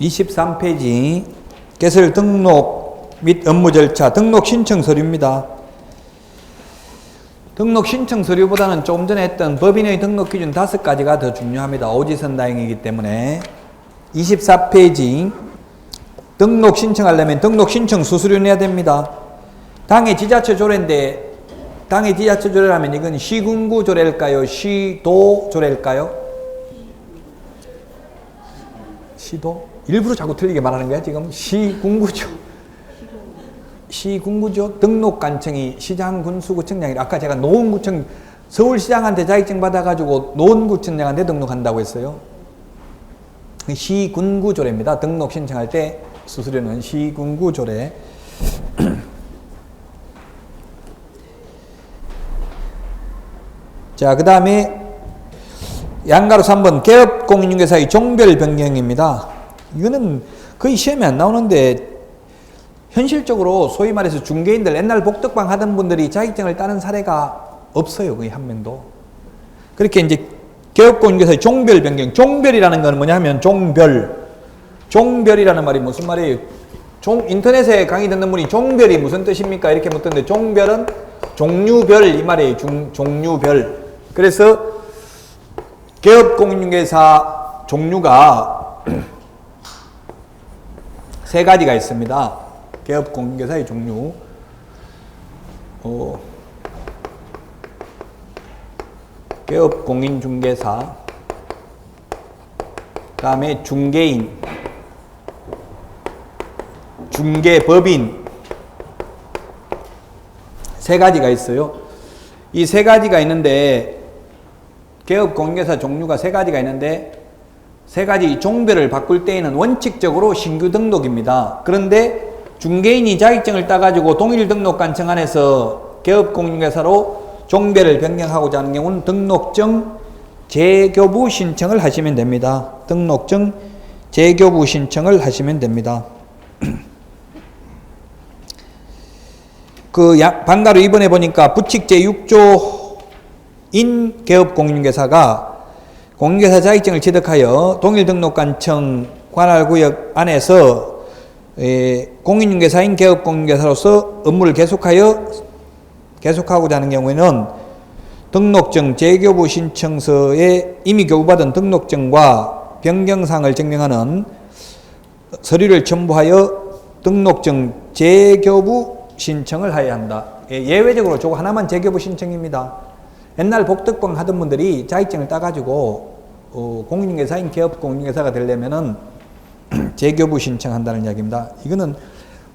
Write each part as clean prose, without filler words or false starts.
23페이지 개설 등록 및 업무 절차 등록 신청 서류입니다. 등록 신청 서류보다는 조금 전에 했던 법인의 등록 기준 5가지가 더 중요합니다. 오지선다행이기 때문에 24페이지 등록 신청하려면 등록 신청 수수료 내야 됩니다. 당해 지자체 조례인데 당해 지자체 조례라면 이건 시군구 조례일까요? 시도 조례일까요? 시도? 일부러 자꾸 틀리게 말하는 거야 지금? 시군구죠. 시군구죠. 등록관청이 시장군수구청장이 아까 제가 노원구청 서울시장한테 자격증 받아가지고 노원구청장한테 등록한다고 했어요. 시군구조례입니다. 등록 신청할 때 수수료는 시군구조례. 자, 그 다음에 양가로 3번 개업공인중개사의 종별 변경입니다. 이거는 거의 시험에 안 나오는데 현실적으로 소위 말해서 중개인들 옛날 복덕방 하던 분들이 자격증을 따는 사례가 없어요. 거의 한 명도. 그렇게 이제 개업공인중개사의 종별 변경. 종별이라는 건 뭐냐 하면 종별이라는 말이 무슨 말이에요? 인터넷에 강의 듣는 분이 종별이 무슨 뜻입니까? 이렇게 묻던데 종별은 종류별 이 말이에요. 종류별. 그래서 개업공인중개사 종류가 세 가지가 있습니다. 개업공인중개사의 종류. 개업공인중개사, 그 다음에 중개인, 중개법인 세 가지가 있어요. 이 세 가지가 있는데 개업공인중개사 종류가 세 가지가 있는데 세 가지 종별을 바꿀 때에는 원칙적으로 신규 등록입니다. 그런데 중개인이 자격증을 따가지고 동일 등록관청 안에서 개업공인중개사로 종별을 변경하고자 하는 경우는 등록증 재교부 신청을 하시면 됩니다. 등록증 재교부 신청을 하시면 됩니다. 방가로 이번에 보니까 부칙 제6조인 개업공인중개사가 공인중개사 자격증을 취득하여 동일 등록관청 관할구역 안에서 공인중개사인 개업공인중개사로서 업무를 계속하고자 하는 경우에는 등록증 재교부 신청서에 이미 교부받은 등록증과 변경사항을 증명하는 서류를 첨부하여 등록증 재교부 신청을 해야 한다. 예외적으로 저거 하나만 재교부 신청입니다. 옛날 복덕방 하던 분들이 자격증을 따가지고 공인중개사인 개업공인중개사가 되려면은 재교부 신청한다는 이야기입니다. 이거는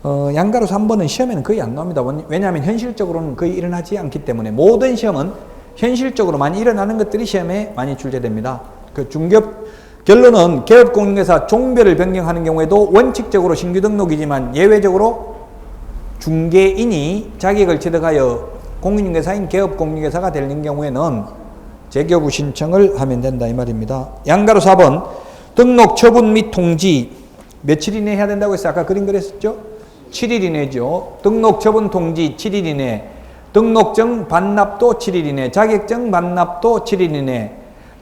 양가로 3번은 시험에는 거의 안 나옵니다. 왜냐하면 현실적으로는 거의 일어나지 않기 때문에 모든 시험은 현실적으로 많이 일어나는 것들이 시험에 많이 출제됩니다. 결론은 개업공인중개사 종별을 변경하는 경우에도 원칙적으로 신규 등록이지만 예외적으로 중개인이 자격을 취득하여 공인중개사인 개업공인중개사가 되는 경우에는 재교부 신청을 하면 된다 이 말입니다. 양가로 4번 등록 처분 및 통지 며칠 이내에 해야 된다고 했어요. 아까 그림 그렸었죠? 7일 이내죠. 등록 처분 통지 7일 이내, 등록증 반납도 7일 이내, 자격증 반납도 7일 이내,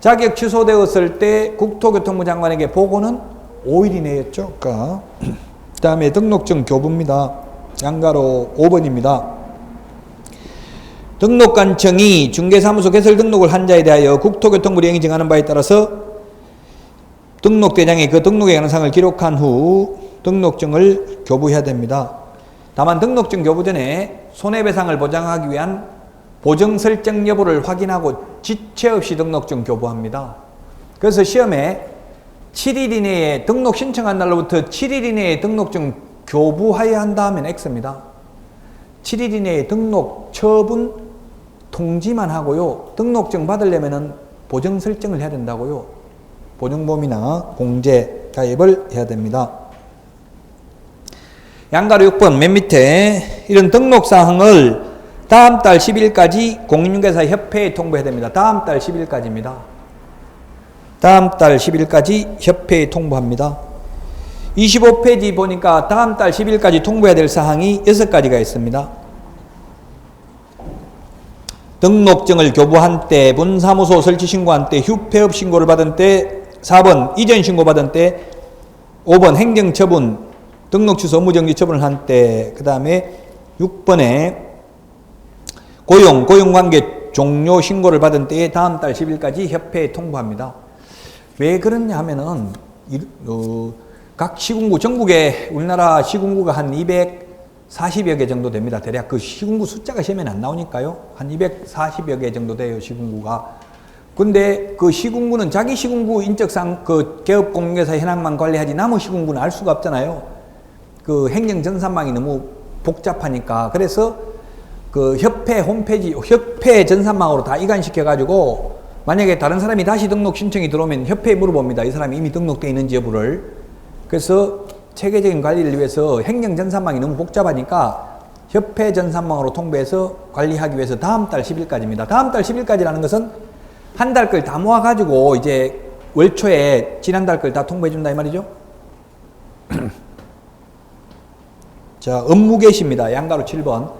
자격 취소되었을 때 국토교통부 장관에게 보고는 5일 이내였죠. 그 다음에 등록증 교부입니다. 양가로 5번입니다. 등록관청이 중개사무소 개설 등록을 한 자에 대하여 국토교통부령이 정하는 바에 따라서 등록대장에 그 등록에 관한 사항을 기록한 후 등록증을 교부해야 됩니다. 다만 등록증 교부 전에 손해배상을 보장하기 위한 보정 설정 여부를 확인하고 지체 없이 등록증 교부합니다. 그래서 시험에 7일 이내에 등록 신청한 날로부터 7일 이내에 등록증 교부해야 한다 하면 X입니다. 7일 이내에 등록 처분 통지만 하고요. 등록증 받으려면은 보정 설정을 해야 된다고요. 보증보험이나 공제 가입을 해야 됩니다. 양가로 6번 맨 밑에 이런 등록사항을 다음 달 10일까지 공인중개사 협회에 통보해야 됩니다. 다음 달 10일까지입니다. 다음 달 10일까지 협회에 통보합니다. 25페이지 보니까 다음 달 10일까지 통보해야 될 사항이 6가지가 있습니다. 등록증을 교부한 때, 분사무소 설치 신고한 때, 휴폐업 신고를 받은 때, 4번 이전 신고 받은 때, 5번 행정처분, 등록 취소 업무정지 처분을 한 때, 그 다음에 6번에 고용관계 종료 신고를 받은 때에 다음 달 10일까지 협회에 통보합니다. 왜 그러냐 하면은, 각 시군구, 전국에 우리나라 시군구가 한 240여 개 정도 됩니다. 대략 그 시군구 숫자가 시험에 안 나오니까요. 한 240여 개 정도 돼요, 시군구가. 근데 그 시군구는 자기 시군구 인적상 그 개업공개사 현황만 관리하지 남의 시군구는 알 수가 없잖아요. 그 행정전산망이 너무 복잡하니까. 그래서 그 협회 홈페이지, 협회 전산망으로 다 이관시켜가지고 만약에 다른 사람이 다시 등록 신청이 들어오면 협회에 물어봅니다. 이 사람이 이미 등록되어 있는지 여부를. 그래서 체계적인 관리를 위해서 행정전산망이 너무 복잡하니까 협회 전산망으로 통보해서 관리하기 위해서 다음 달 10일까지입니다. 다음 달 10일까지라는 것은 한 달 걸 다 모아가지고 이제 월초에 지난달 걸 다 통보해준다 이 말이죠. 자, 업무 개시입니다. 양가로 7번.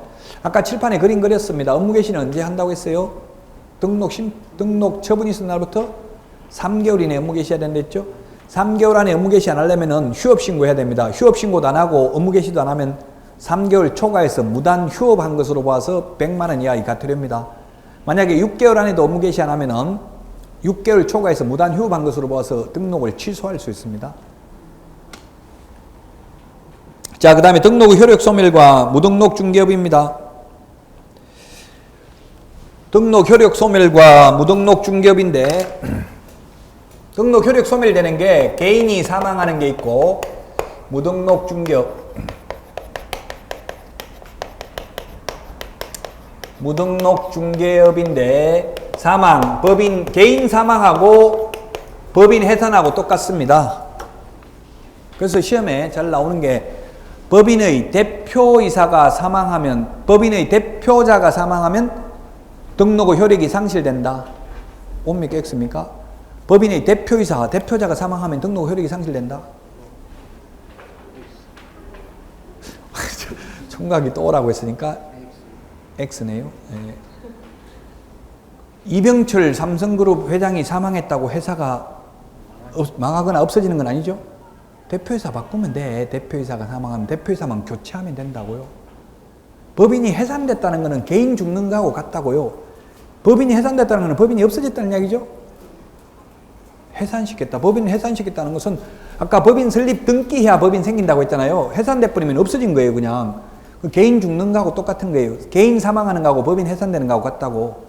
아까 칠판에 그림 그렸습니다. 업무 개시는 언제 한다고 했어요? 등록 처분이 있은 날부터 3개월 이내에 업무 개시해야 된다 했죠? 3개월 안에 업무 개시 안 하려면은 휴업 신고해야 됩니다. 휴업 신고도 안 하고 업무 개시도 안 하면 3개월 초과해서 무단 휴업한 것으로 봐서 100만 원 이하 과태료입니다. 만약에 6개월 안에도 업무 개시 안 하면은 6개월 초과해서 무단 휴업한 것으로 봐서 등록을 취소할 수 있습니다. 자, 그 다음에 등록 후 효력 소멸과 무등록 중개업입니다. 등록 효력 소멸과 무등록 중개업인데 등록 효력 소멸되는 게 개인이 사망하는 게 있고 무등록 중개업 무등록 중개업인데 사망, 법인, 개인 사망하고 법인 해산하고 똑같습니다. 그래서 시험에 잘 나오는 게 법인의 대표이사가 사망하면, 법인의 대표자가 사망하면 등록 후 효력이 상실된다. 옵니까? X입니까? 법인의 대표이사, 대표자가 사망하면 등록 후 효력이 상실된다. 총각이 또 오라고 했으니까 X네요. 네. 이병철 삼성그룹 회장이 사망했다고 회사가 망하거나 없어지는 건 아니죠? 대표이사 바꾸면 돼. 대표이사가 사망하면 대표이사만 교체하면 된다고요. 법인이 해산됐다는 것은 개인 죽는 거하고 같다고요. 법인이 해산됐다는 것은 법인이 없어졌다는 이야기죠? 해산시켰다. 법인을 해산시켰다는 것은 아까 법인 설립 등기해야 법인 생긴다고 했잖아요. 해산돼 버리면 없어진 거예요, 그냥. 개인 죽는 거하고 똑같은 거예요. 개인 사망하는 거하고 법인 해산되는 거하고 같다고.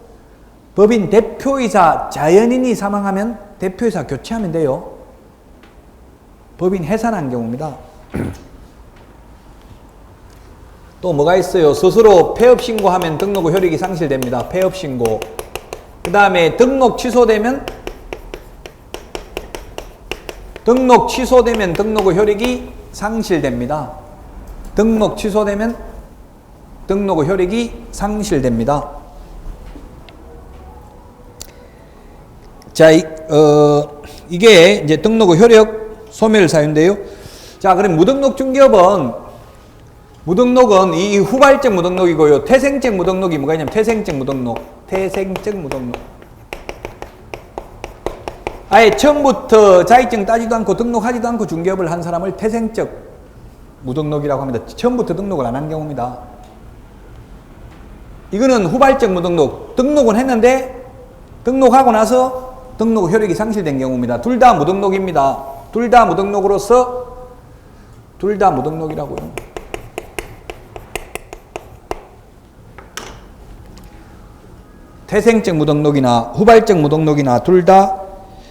법인 대표이사 자연인이 사망하면 대표이사 교체하면 돼요. 법인 해산한 경우입니다. 또 뭐가 있어요? 스스로 폐업 신고하면 등록 후 효력이 상실됩니다. 폐업 신고. 그 다음에 등록 취소되면 등록 후 효력이 상실됩니다. 등록 취소되면 등록 후 효력이 상실됩니다. 자, 이게 이제 등록 후 효력 소멸 사유인데요. 자, 그럼 무등록 중개업은 무등록은 이 후발적 무등록이고요. 태생적 무등록이 뭐가 있냐면 태생적 무등록. 아예 처음부터 자격증 따지도 않고 등록하지도 않고 중개업을 한 사람을 태생적 무등록이라고 합니다. 처음부터 등록을 안 한 경우입니다. 이거는 후발적 무등록. 등록은 했는데 등록하고 나서 등록 효력이 상실된 경우입니다. 둘 다 무등록입니다. 둘 다 무등록으로서 둘 다 무등록이라고요. 태생적 무등록이나 후발적 무등록이나 둘 다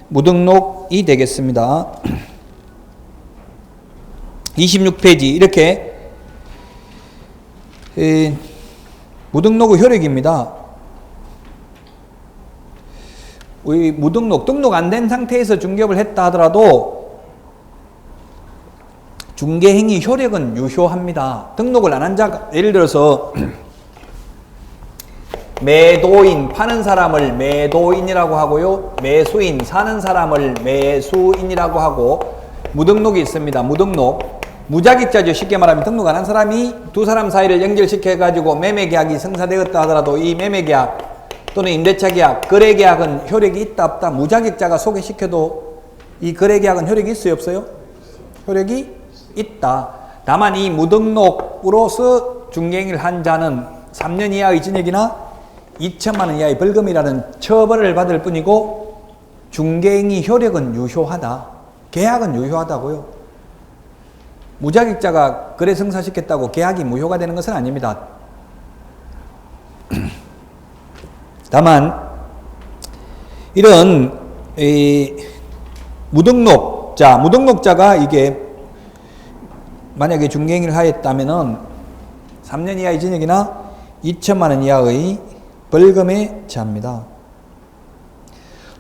무등록이 되겠습니다. 26페이지 이렇게 무등록 후 효력입니다. 우리 무등록, 등록 안 된 상태에서 중개업을 했다 하더라도 중개행위 효력은 유효합니다. 등록을 안 한 자가 예를 들어서 매도인, 파는 사람을 매도인이라고 하고요. 매수인, 사는 사람을 매수인이라고 하고 무등록이 있습니다. 무등록. 무자격자죠. 쉽게 말하면 등록 안 한 사람이 두 사람 사이를 연결시켜가지고 매매계약이 성사되었다 하더라도 이 매매계약 또는 임대차계약, 거래계약은 효력이 있다 없다. 무자격자가 소개시켜도 이 거래계약은 효력이 있어요 없어요? 효력이 있다. 다만 이 무등록으로서 중개행위를 한 자는 3년 이하의 징역이나 2천만 원 이하의 벌금이라는 처벌을 받을 뿐이고 중개행위 효력은 유효하다. 계약은 유효하다고요. 무자격자가 거래 성사시켰다고 계약이 무효가 되는 것은 아닙니다. 다만 이런 무등록자가 이게 만약에 중개행위를 하였다면은 3년 이하의 징역이나 2천만 원 이하의 벌금에 처합니다.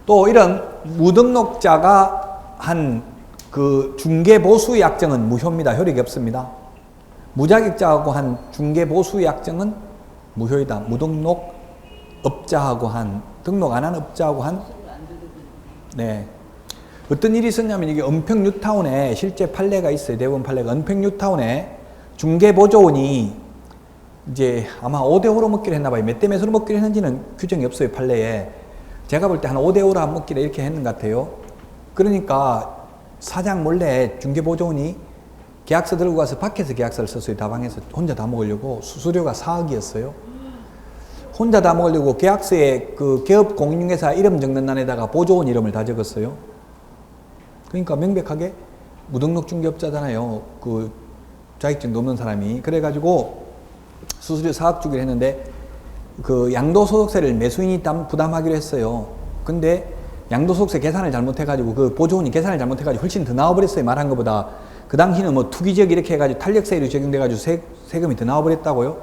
또 이런 무등록자가 한 그 중개보수 약정은 무효입니다. 효력이 없습니다. 무자격자하고 한 중개보수 약정은 무효이다. 무등록업자하고 한, 등록 안 한 업자하고 한, 네. 어떤 일이 있었냐면 이게 은평 뉴타운에 실제 판례가 있어요. 대법원 판례가. 은평 뉴타운에 중개보조원이 이제 아마 5대5로 먹기로 했나 봐요. 몇 대 몇으로 먹기로 했는지는 규정이 없어요. 판례에. 제가 볼 때 한 5대5로 한 먹기로 이렇게 했는 것 같아요. 그러니까 사장 몰래 중개보조원이 계약서 들고 가서 밖에서 계약서를 썼어요. 다방에서 혼자 다 먹으려고. 수수료가 4억이었어요. 혼자 다 먹으려고 계약서에 그 개업 공인중개사 이름 적는 난에다가 보조원 이름을 다 적었어요. 그러니까 명백하게 무등록 중개업자잖아요. 그 자격증도 없는 사람이. 그래가지고 수수료 4억 주기로 했는데 그 양도소득세를 매수인이 부담하기로 했어요. 근데 양도소득세 계산을 잘못해가지고 그 보조원이 계산을 잘못해가지고 훨씬 더 나와버렸어요. 말한 것보다. 그 당시는 뭐 투기적 이렇게 해가지고 탄력세율이 적용돼가지고 세금이 더 나와버렸다고요.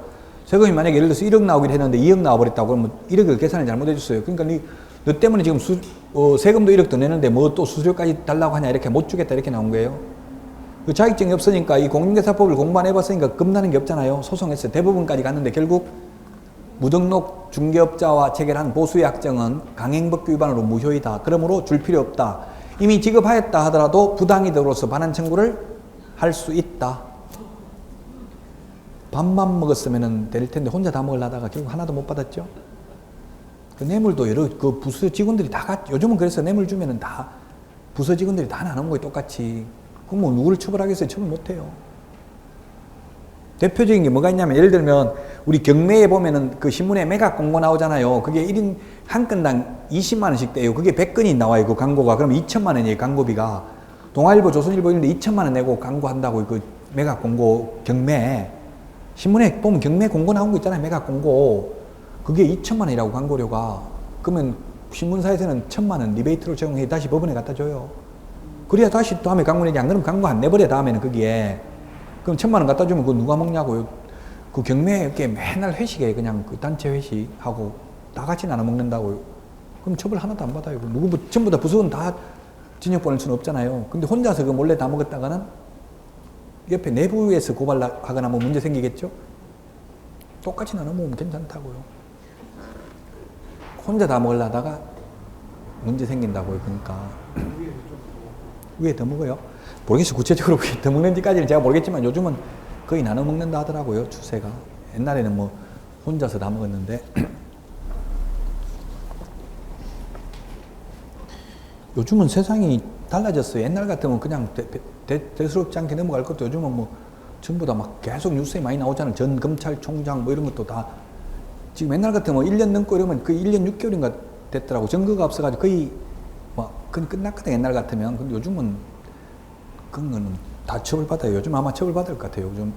세금이 만약에 예를 들어서 1억 나오기로 했는데 2억 나와버렸다고 그러면 1억을 계산을 잘못해줬어요. 그러니까 너 때문에 지금 세금도 1억 더 내는데 뭐 또 수수료까지 달라고 하냐 이렇게 못 주겠다 이렇게 나온 거예요. 그 자격증이 없으니까 이 공인중개사법을 공부 안 해봤으니까 겁나는 게 없잖아요. 소송했어요. 대법원까지 갔는데 결국 무등록 중개업자와 체결한 보수약정은 강행법규 위반으로 무효이다. 그러므로 줄 필요 없다. 이미 지급하였다 하더라도 부당이득으로서 반환 청구를 할 수 있다. 밥만 먹었으면 될 텐데 혼자 다 먹으려다가 결국 하나도 못 받았죠. 그 뇌물도 여러 그 부서 직원들이 요즘은 그래서 뇌물 주면은 다 부서 직원들이 다 나눈 거예요. 똑같이. 그럼 뭐 누구를 처벌하겠어요? 처벌 못 해요. 대표적인 게 뭐가 있냐면 예를 들면 우리 경매에 보면은 그 신문에 매각 광고 나오잖아요. 그게 1인 한 건당 20만 원씩 떼요. 그게 100건이 나와요. 그 광고가. 그럼 2천만 원이에요. 광고비가. 동아일보, 조선일보 이런데 2천만 원 내고 광고한다고 그 매각 광고 경매. 신문에 보면 경매 공고 나온 거 있잖아요. 매각 공고. 그게 2천만 원이라고 광고료가. 그러면 신문사에서는 1,000만 원 리베이트로 제공해 다시 법원에 갖다 줘요. 그래야 다시 다음에 광고 내지. 안 그러면 광고 안 내버려 다음에는 거기에. 그럼 1,000만 원 갖다 주면 그거 누가 먹냐고요. 그 경매 이렇게 맨날 회식에 그냥 그 단체 회식하고 다 같이 나눠 먹는다고요. 그럼 처벌 하나도 안 받아요. 누구 전부 다 부서는 다 징역 보낼 수는 없잖아요. 근데 혼자서 그 몰래 다 먹었다가는 옆에 내부에서 고발하거나 뭐 문제 생기겠죠? 똑같이 나눠 먹으면 괜찮다고요. 혼자 다 먹으려다가 문제 생긴다고요. 그러니까 위에 더 먹어요? 모르겠어요. 구체적으로 위에 더 먹는지까지는 제가 모르겠지만 요즘은 거의 나눠 먹는다 하더라고요. 추세가. 옛날에는 뭐 혼자서 다 먹었는데 요즘은 세상이 달라졌어요. 옛날 같으면 그냥 대수롭지 않게 넘어갈 것도 요즘은 뭐 전부 다 막 계속 뉴스에 많이 나오잖아요. 전 검찰총장 뭐 이런 것도 다 지금 옛날 같으면 1년 넘고 이러면 거의 1년 6개월인가 됐더라고. 증거가 없어가지고 거의 뭐 끝났거든. 옛날 같으면. 근데 요즘은 그런 거는 다 처벌받아요. 요즘 아마 처벌받을 것 같아요. 요즘.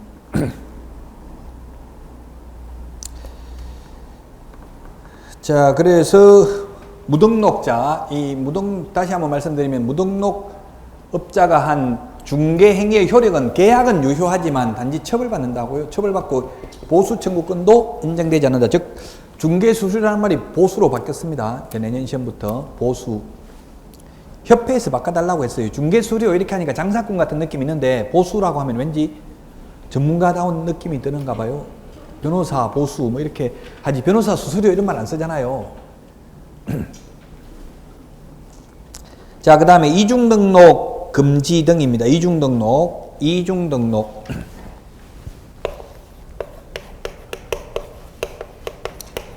자, 그래서 무등록자, 다시 한번 말씀드리면 무등록업자가 한 중개행위의 효력은 계약은 유효하지만 단지 처벌받는다고요. 처벌받고 보수 청구권도 인정되지 않는다. 즉 중개수수료라는 말이 보수로 바뀌었습니다. 내년 시험부터 보수. 협회에서 바꿔달라고 했어요. 중개수수료 이렇게 하니까 장사꾼 같은 느낌이 있는데 보수라고 하면 왠지 전문가다운 느낌이 드는가 봐요. 변호사, 보수 뭐 이렇게 하지 변호사 수수료 이런 말 안 쓰잖아요. 자, 그 다음에 이중등록 금지 등입니다. 이중등록.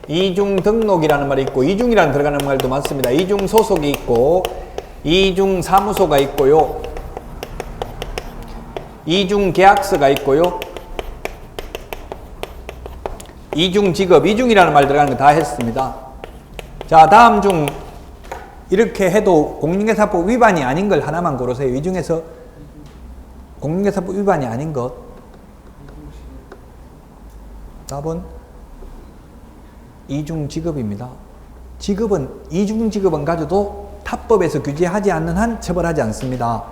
이중등록이라는 말이 있고 이중이라는 들어가는 말도 많습니다. 이중소속이 있고 이중사무소가 있고요. 이중계약서가 있고요. 이중지급, 이중이라는 말 들어가는 거 다 했습니다. 자, 다음 중 이렇게 해도 공인중개사법 위반이 아닌 걸 하나만 고르세요. 이 중에서 공인중개사법 위반이 아닌 것. 답은 이중지급입니다. 이중지급은 가져도 타법에서 규제하지 않는 한 처벌하지 않습니다.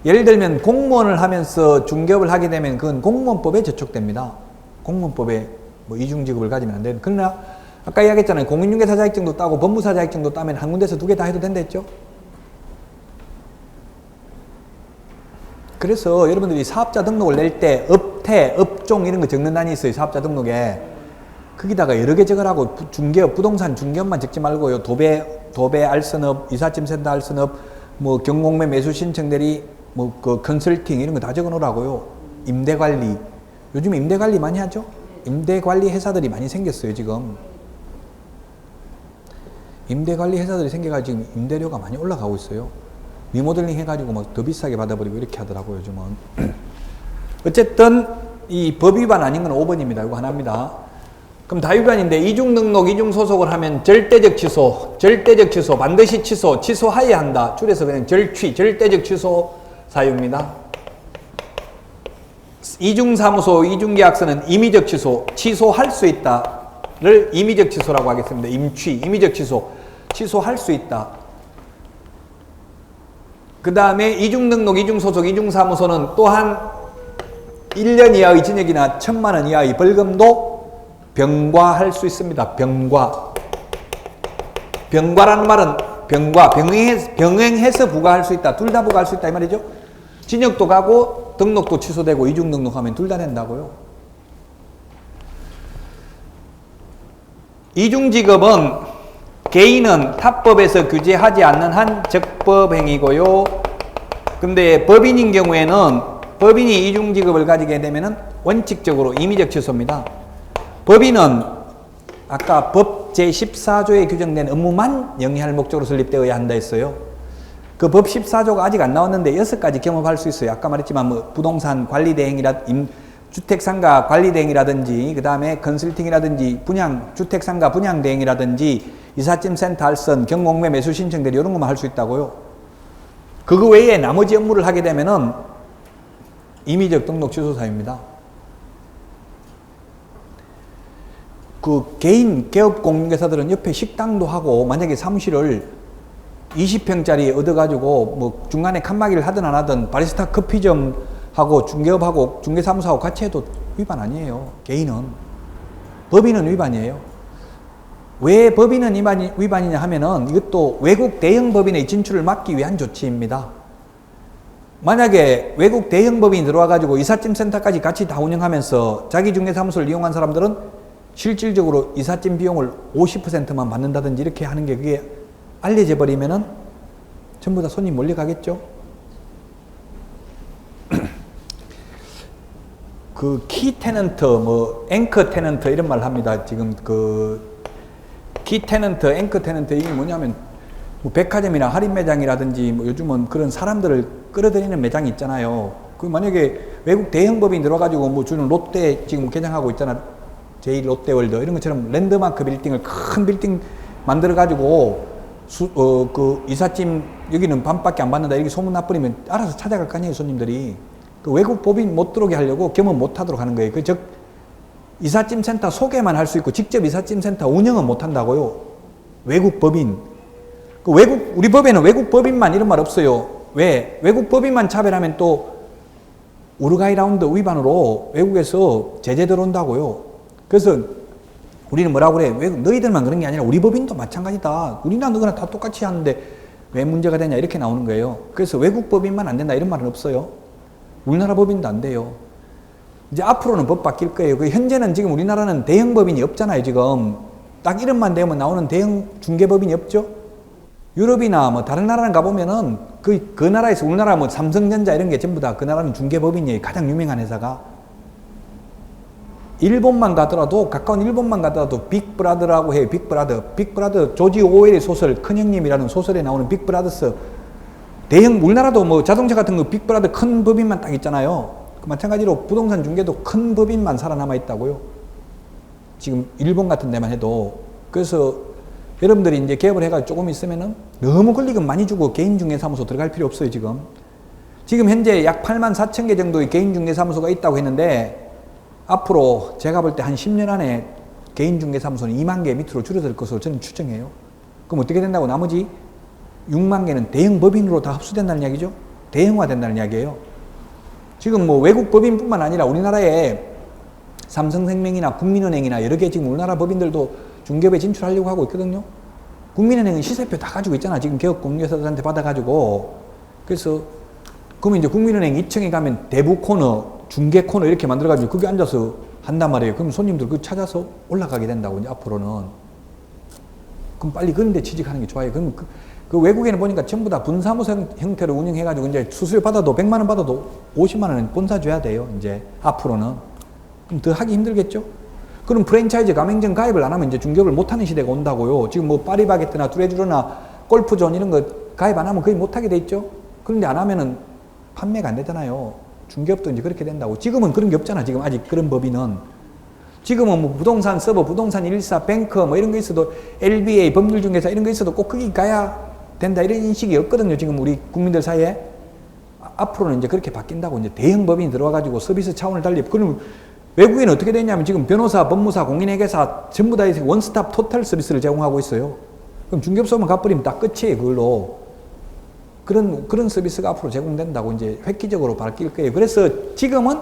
예를 들면 공무원을 하면서 중개업을 하게 되면 그건 공무원법에 저촉됩니다. 공무원법에 뭐 이중지급을 가지면 안 되는. 그러나 아까 이야기했잖아요. 공인중개사 자격증도 따고 법무사 자격증도 따면 한 군데서 두 개 다 해도 된다 했죠. 그래서 여러분들이 사업자 등록을 낼 때 업태, 업종 이런 거 적는 단위 있어요. 사업자 등록에. 거기다가 여러 개 적으라고. 중개업, 부동산 중개업만 적지 말고요. 도배 알선업, 이삿짐센터 알선업, 뭐 경공매 매수 신청 대리, 뭐 그 컨설팅 이런 거 다 적어 놓으라고요. 임대관리. 요즘 임대관리 많이 하죠? 임대관리 회사들이 많이 생겼어요, 지금. 임대관리 회사들이 생겨가지고 지금 임대료가 많이 올라가고 있어요. 리모델링 해가지고 막 더 비싸게 받아버리고 이렇게 하더라고요, 요즘은. 어쨌든 이 법 위반 아닌 건 5번입니다. 이거 하나입니다. 그럼 다 위반인데 이중 등록, 이중 소속을 하면 절대적 취소 반드시 취소하여야 한다. 줄여서 그냥 절대적 취소 사유입니다. 이중 사무소, 이중 계약서는 임의적 취소할 수 있다를 임의적 취소라고 하겠습니다. 임의적 취소할 수 있다. 그 다음에 이중 등록, 이중 소속, 이중 사무소는 또한 1년 이하의 징역이나 1,000만 원 이하의 벌금도 병과할 수 있습니다. 병과라는 말은 병행해서 부과할 수 있다. 둘 다 부과할 수 있다 이 말이죠. 징역도 가고 등록도 취소되고 이중 등록하면 둘 다 된다고요. 이중지급은 개인은 타법에서 규제하지 않는 한 적법행위고요. 근데 법인인 경우에는 법인이 이중지급을 가지게 되면은 원칙적으로 임의적 취소입니다. 법인은 아까 법 제14조에 규정된 업무만 영위할 목적으로 설립되어야 한다 했어요. 그 법 14조가 아직 안 나왔는데 6가지 겸업할 수 있어요. 아까 말했지만 뭐 부동산 관리대행이라 주택상가 관리대행이라든지 그 다음에 컨설팅이라든지 주택상가 분양대행이라든지 이삿짐센터 알선, 경공매 매수 신청대리 이런 것만 할 수 있다고요. 그거 외에 나머지 업무를 하게 되면은 임의적 등록 취소 사유입니다. 그 개인 개업 공인중개사들은 옆에 식당도 하고 만약에 사무실을 20평짜리 얻어가지고 뭐 중간에 칸막이를 하든 안 하든 바리스타 커피점 하고 중개업하고 중개사무소하고 같이 해도 위반 아니에요. 개인은. 법인은 위반이에요. 왜 법인은 위반이냐 하면은 이것도 외국 대형 법인의 진출을 막기 위한 조치입니다. 만약에 외국 대형 법인이 들어와가지고 이삿짐센터까지 같이 다 운영하면서 자기 중개사무소를 이용한 사람들은 실질적으로 이삿짐 비용을 50%만 받는다든지 이렇게 하는 게 그게 알려져 버리면은 전부 다 손님 몰려가겠죠? 그 키 테넌트, 뭐 앵커 테넌트 이런 말 합니다. 지금 그 키 테넌트, 앵커 테넌트 이게 뭐냐면 뭐 백화점이나 할인 매장이라든지 뭐 요즘은 그런 사람들을 끌어들이는 매장이 있잖아요. 그 만약에 외국 대형 법인이 들어가지고 뭐 주는 롯데 지금 개장하고 있잖아. 제1 롯데월드 이런 것처럼 랜드마크 빌딩을 큰 빌딩 만들어 가지고 그 이삿짐 여기는 반밖에 안 받는다 이렇게 소문 나버리면 알아서 찾아갈 거 아니에요 손님들이. 그 외국 법인 못 들어오게 하려고 겸업 못 하도록 하는 거예요. 그 즉 이삿짐 센터 소개만 할 수 있고 직접 이삿짐 센터 운영은 못 한다고요. 외국 법인. 그 우리 법에는 외국 법인만 이런 말 없어요. 왜? 외국 법인만 차별하면 또 우루과이 라운드 위반으로 외국에서 제재 들어온다고요. 그래서 우리는 뭐라고 그래? 외국 너희들만 그런 게 아니라 우리 법인도 마찬가지다. 우리나 너희나 다 똑같이 하는데 왜 문제가 되냐 이렇게 나오는 거예요. 그래서 외국 법인만 안 된다 이런 말은 없어요. 우리나라 법인도 안 돼요. 이제 앞으로는 법 바뀔 거예요. 그 현재는 지금 우리나라는 대형 법인이 없잖아요. 지금 딱 이름만 대면 나오는 대형 중개법인이 없죠. 유럽이나 뭐 다른 나라는 가보면은 그 나라에서 우리나라 뭐 삼성전자 이런 게 전부 다 그 나라는 중개법인이에요. 가장 유명한 회사가. 일본만 가더라도 가까운 일본만 가더라도 빅브라더라고 해요. 빅브라더 조지 오웰의 소설 큰형님이라는 소설에 나오는 빅브라더스 대형 우리나라도 뭐 자동차 같은 거 빅브라더 큰 법인만 딱 있잖아요. 마찬가지로 부동산 중개도 큰 법인만 살아남아 있다고요. 지금 일본 같은 데만 해도. 그래서 여러분들이 이제 개업을 해가지고 조금 있으면은 너무 권리금 많이 주고 개인중개사무소 들어갈 필요 없어요, 지금. 지금 현재 약 84,000개 정도의 개인중개사무소가 있다고 했는데 앞으로 제가 볼 때 한 10년 안에 개인중개사무소는 2만 개 밑으로 줄어들 것으로 저는 추정해요. 그럼 어떻게 된다고? 나머지 6만 개는 대형 법인으로 다 흡수된다는 이야기죠. 대형화된다는 이야기예요. 지금 뭐 외국 법인뿐만 아니라 우리나라에 삼성생명이나 국민은행이나 여러 개 지금 우리나라 법인들도 중개업에 진출하려고 하고 있거든요. 국민은행은 시세표 다 가지고 있잖아. 지금 개업공개사들한테 받아가지고. 그래서 그러면 이제 국민은행 2층에 가면 대부 코너, 중개 코너 이렇게 만들어가지고 거기 앉아서 한단 말이에요. 그럼 손님들 그 찾아서 올라가게 된다고 이제 앞으로는. 그럼 빨리 그런 데 취직하는 게 좋아요. 그럼 그 외국에는 보니까 전부 다 분사무소 형태로 운영해가지고 이제 수수료 받아도 100만 원 받아도 50만 원은 본사 줘야 돼요. 이제 앞으로는. 그럼 더 하기 힘들겠죠? 그럼 프랜차이즈 가맹점 가입을 안 하면 이제 중개업을 못하는 시대가 온다고요. 지금 뭐 파리바게뜨나 뚜레쥬르나 골프존 이런 거 가입 안 하면 거의 못하게 돼 있죠. 그런데 안 하면은 판매가 안 되잖아요. 중개업도 이제 그렇게 된다고. 지금은 그런 게 없잖아. 지금 아직 그런 법인은. 지금은 뭐 부동산 서버, 부동산 1사, 뱅커 뭐 이런 거 있어도 LBA, 법률중개사 이런 거 있어도 꼭 거기 가야 된다 이런 인식이 없거든요. 지금 우리 국민들 사이에. 앞으로는 이제 그렇게 바뀐다고. 이제 대형 법인이 들어와가지고 서비스 차원을 달리. 그럼 외국인은 어떻게 됐냐면 지금 변호사, 법무사, 공인회계사 전부 다 원스톱 토탈 서비스를 제공하고 있어요. 그럼 중개업소만 가버리면 다 끝이에요. 그걸로. 그런 서비스가 앞으로 제공된다고 이제 획기적으로 바뀔 거예요. 그래서 지금은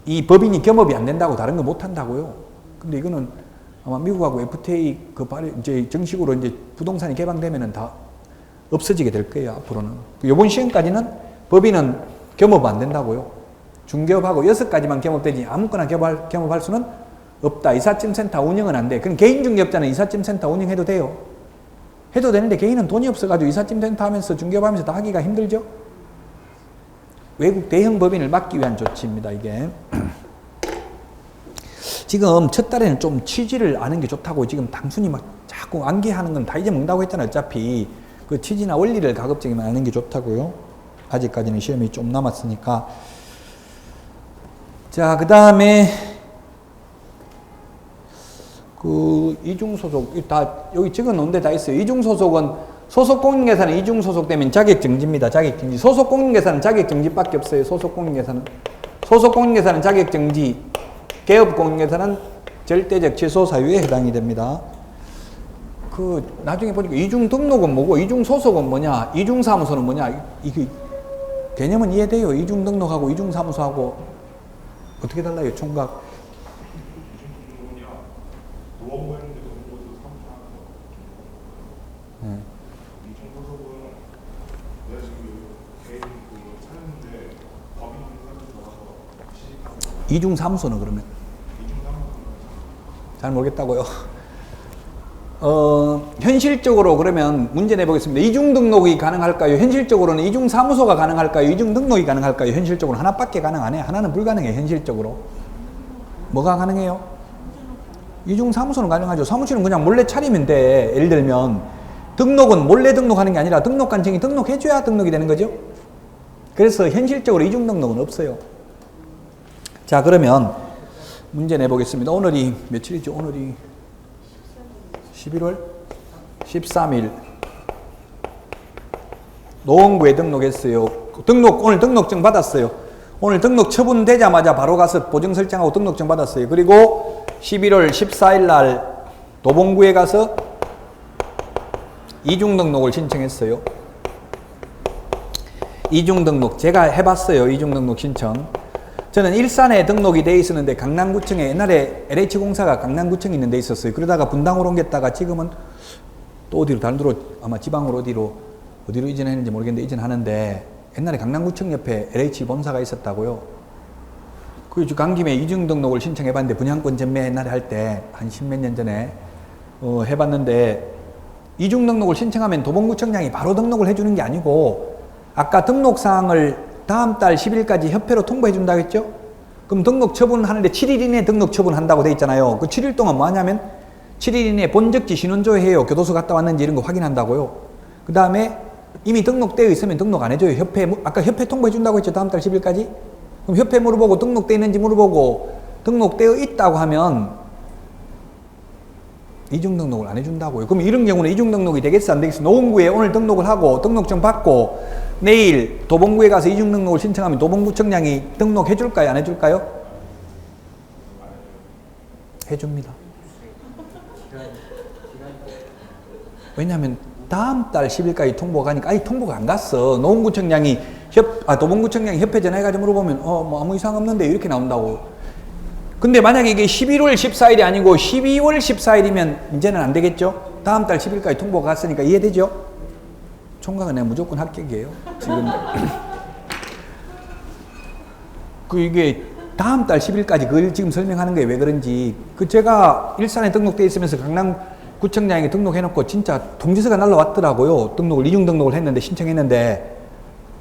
이 법인이 겸업이 안 된다고 다른 거 못 한다고요. 근데 이거는 아마 미국하고 FTA 이제 정식으로 이제 부동산이 개방되면은 다 없어지게 될 거예요. 앞으로는. 이번 시간까지는 법인은 겸업 안 된다고요. 중개업하고 6가지만 겸업되지 아무거나 겸업할 수는 없다. 이삿짐센터 운영은 안 돼. 그럼 개인중개업자는 이삿짐센터 운영해도 돼요. 해도 되는데 개인은 돈이 없어가지고 이삿짐센터 하면서 중개업하면서 다 하기가 힘들죠. 외국 대형 법인을 막기 위한 조치입니다. 이게 지금 첫 달에는 좀 취지를 아는 게 좋다고. 지금 단순히 막 자꾸 암기하는 건 다 잊어먹는다고 했잖아요. 어차피 그 취지나 원리를 가급적이면 아는 게 좋다고요. 아직까지는 시험이 좀 남았으니까. 자, 그 다음에 그 이중소속 다 여기 적어놓은 데 다 있어요. 이중소속은 소속공인계사는 이중소속되면 자격정지입니다. 자격정지. 소속공인계사는 자격정지밖에 없어요. 소속공인계사는 자격정지. 개업공인계사는 절대적 취소 사유에 해당이 됩니다. 그 나중에 보니까 이중등록은 뭐고 이중소속은 뭐냐, 이중사무소는 뭐냐, 이게 개념은 이해돼요. 이중등록하고 이중사무소하고 어떻게 달라요? 총각. 이중사무소는 그러면? 잘 모르겠다고요. 현실적으로 그러면 문제 내보겠습니다. 이중등록이 가능할까요? 현실적으로는 이중사무소가 가능할까요? 이중등록이 가능할까요? 현실적으로 하나밖에 가능 안 해. 하나는 불가능해. 현실적으로. 뭐가 가능해요? 이중사무소는 가능하죠. 사무실은 그냥 몰래 차리면 돼. 예를 들면 등록은 몰래 등록하는 게 아니라 등록관청이 등록해줘야 등록이 되는 거죠. 그래서 현실적으로 이중등록은 없어요. 자, 그러면 문제 내보겠습니다. 오늘이 며칠이죠? 오늘이 11월 13일. 노원구에 등록했어요. 오늘 등록증 받았어요. 오늘 등록 처분되자마자 바로 가서 보증 설정하고 등록증 받았어요. 그리고 11월 14일 날 도봉구에 가서 이중등록을 신청했어요. 이중등록 제가 해봤어요. 이중등록 신청. 저는 일산에 등록이 돼 있었는데 강남구청에 옛날에 LH공사가 강남구청에 있는 데 있었어요. 그러다가 분당으로 옮겼다가 지금은 또 어디로 다른 데로 아마 지방으로 어디로 이전했는지 모르겠는데 이전하는데 옛날에 강남구청 옆에 LH 본사가 있었다고요. 그래서 간 김에 이중등록을 신청해봤는데 분양권 전매 옛날에 할 때 한 십몇 년 전에 해봤는데 이중등록을 신청하면 도봉구청장이 바로 등록을 해주는 게 아니고 아까 등록사항을 다음 달 10일까지 협회로 통보해 준다고 했죠? 그럼 등록 처분하는데 7일 이내에 등록 처분한다고 돼 있잖아요. 그 7일 동안 뭐 하냐면 7일 이내에 본적지 신원조회해요. 교도소 갔다 왔는지 이런 거 확인한다고요. 그 다음에 이미 등록되어 있으면 등록 안 해줘요. 아까 협회 통보해 준다고 했죠? 다음 달 10일까지? 그럼 협회 물어보고 등록되어 있는지 물어보고 등록되어 있다고 하면 이중등록을 안 해준다고요. 그럼 이런 경우는 이중등록이 되겠어 안 되겠어? 노원구에 오늘 등록을 하고 등록증 받고 내일 도봉구에 가서 이중등록을 신청하면 도봉구청장이 등록해 줄까요? 안 해줄까요? 해줍니다. 왜냐하면 다음 달 10일까지 통보가 가니까 아니 통보가 안 갔어. 노원구청장이 도봉구청장이 협회 전화해가지고 물어보면 뭐 아무 이상 없는데 이렇게 나온다고. 근데 만약에 이게 11월 14일이 아니고 12월 14일이면 이제는 안 되겠죠? 다음 달 10일까지 통보가 갔으니까 이해되죠? 총각은 내가 무조건 합격이에요. 지금 이게 다음 달 10일까지 그걸 지금 설명하는 게 왜 그런지 제가 일산에 등록돼 있으면서 강남구청장에게 등록해놓고 진짜 통지서가 날라왔더라고요. 이중 등록을 했는데 신청했는데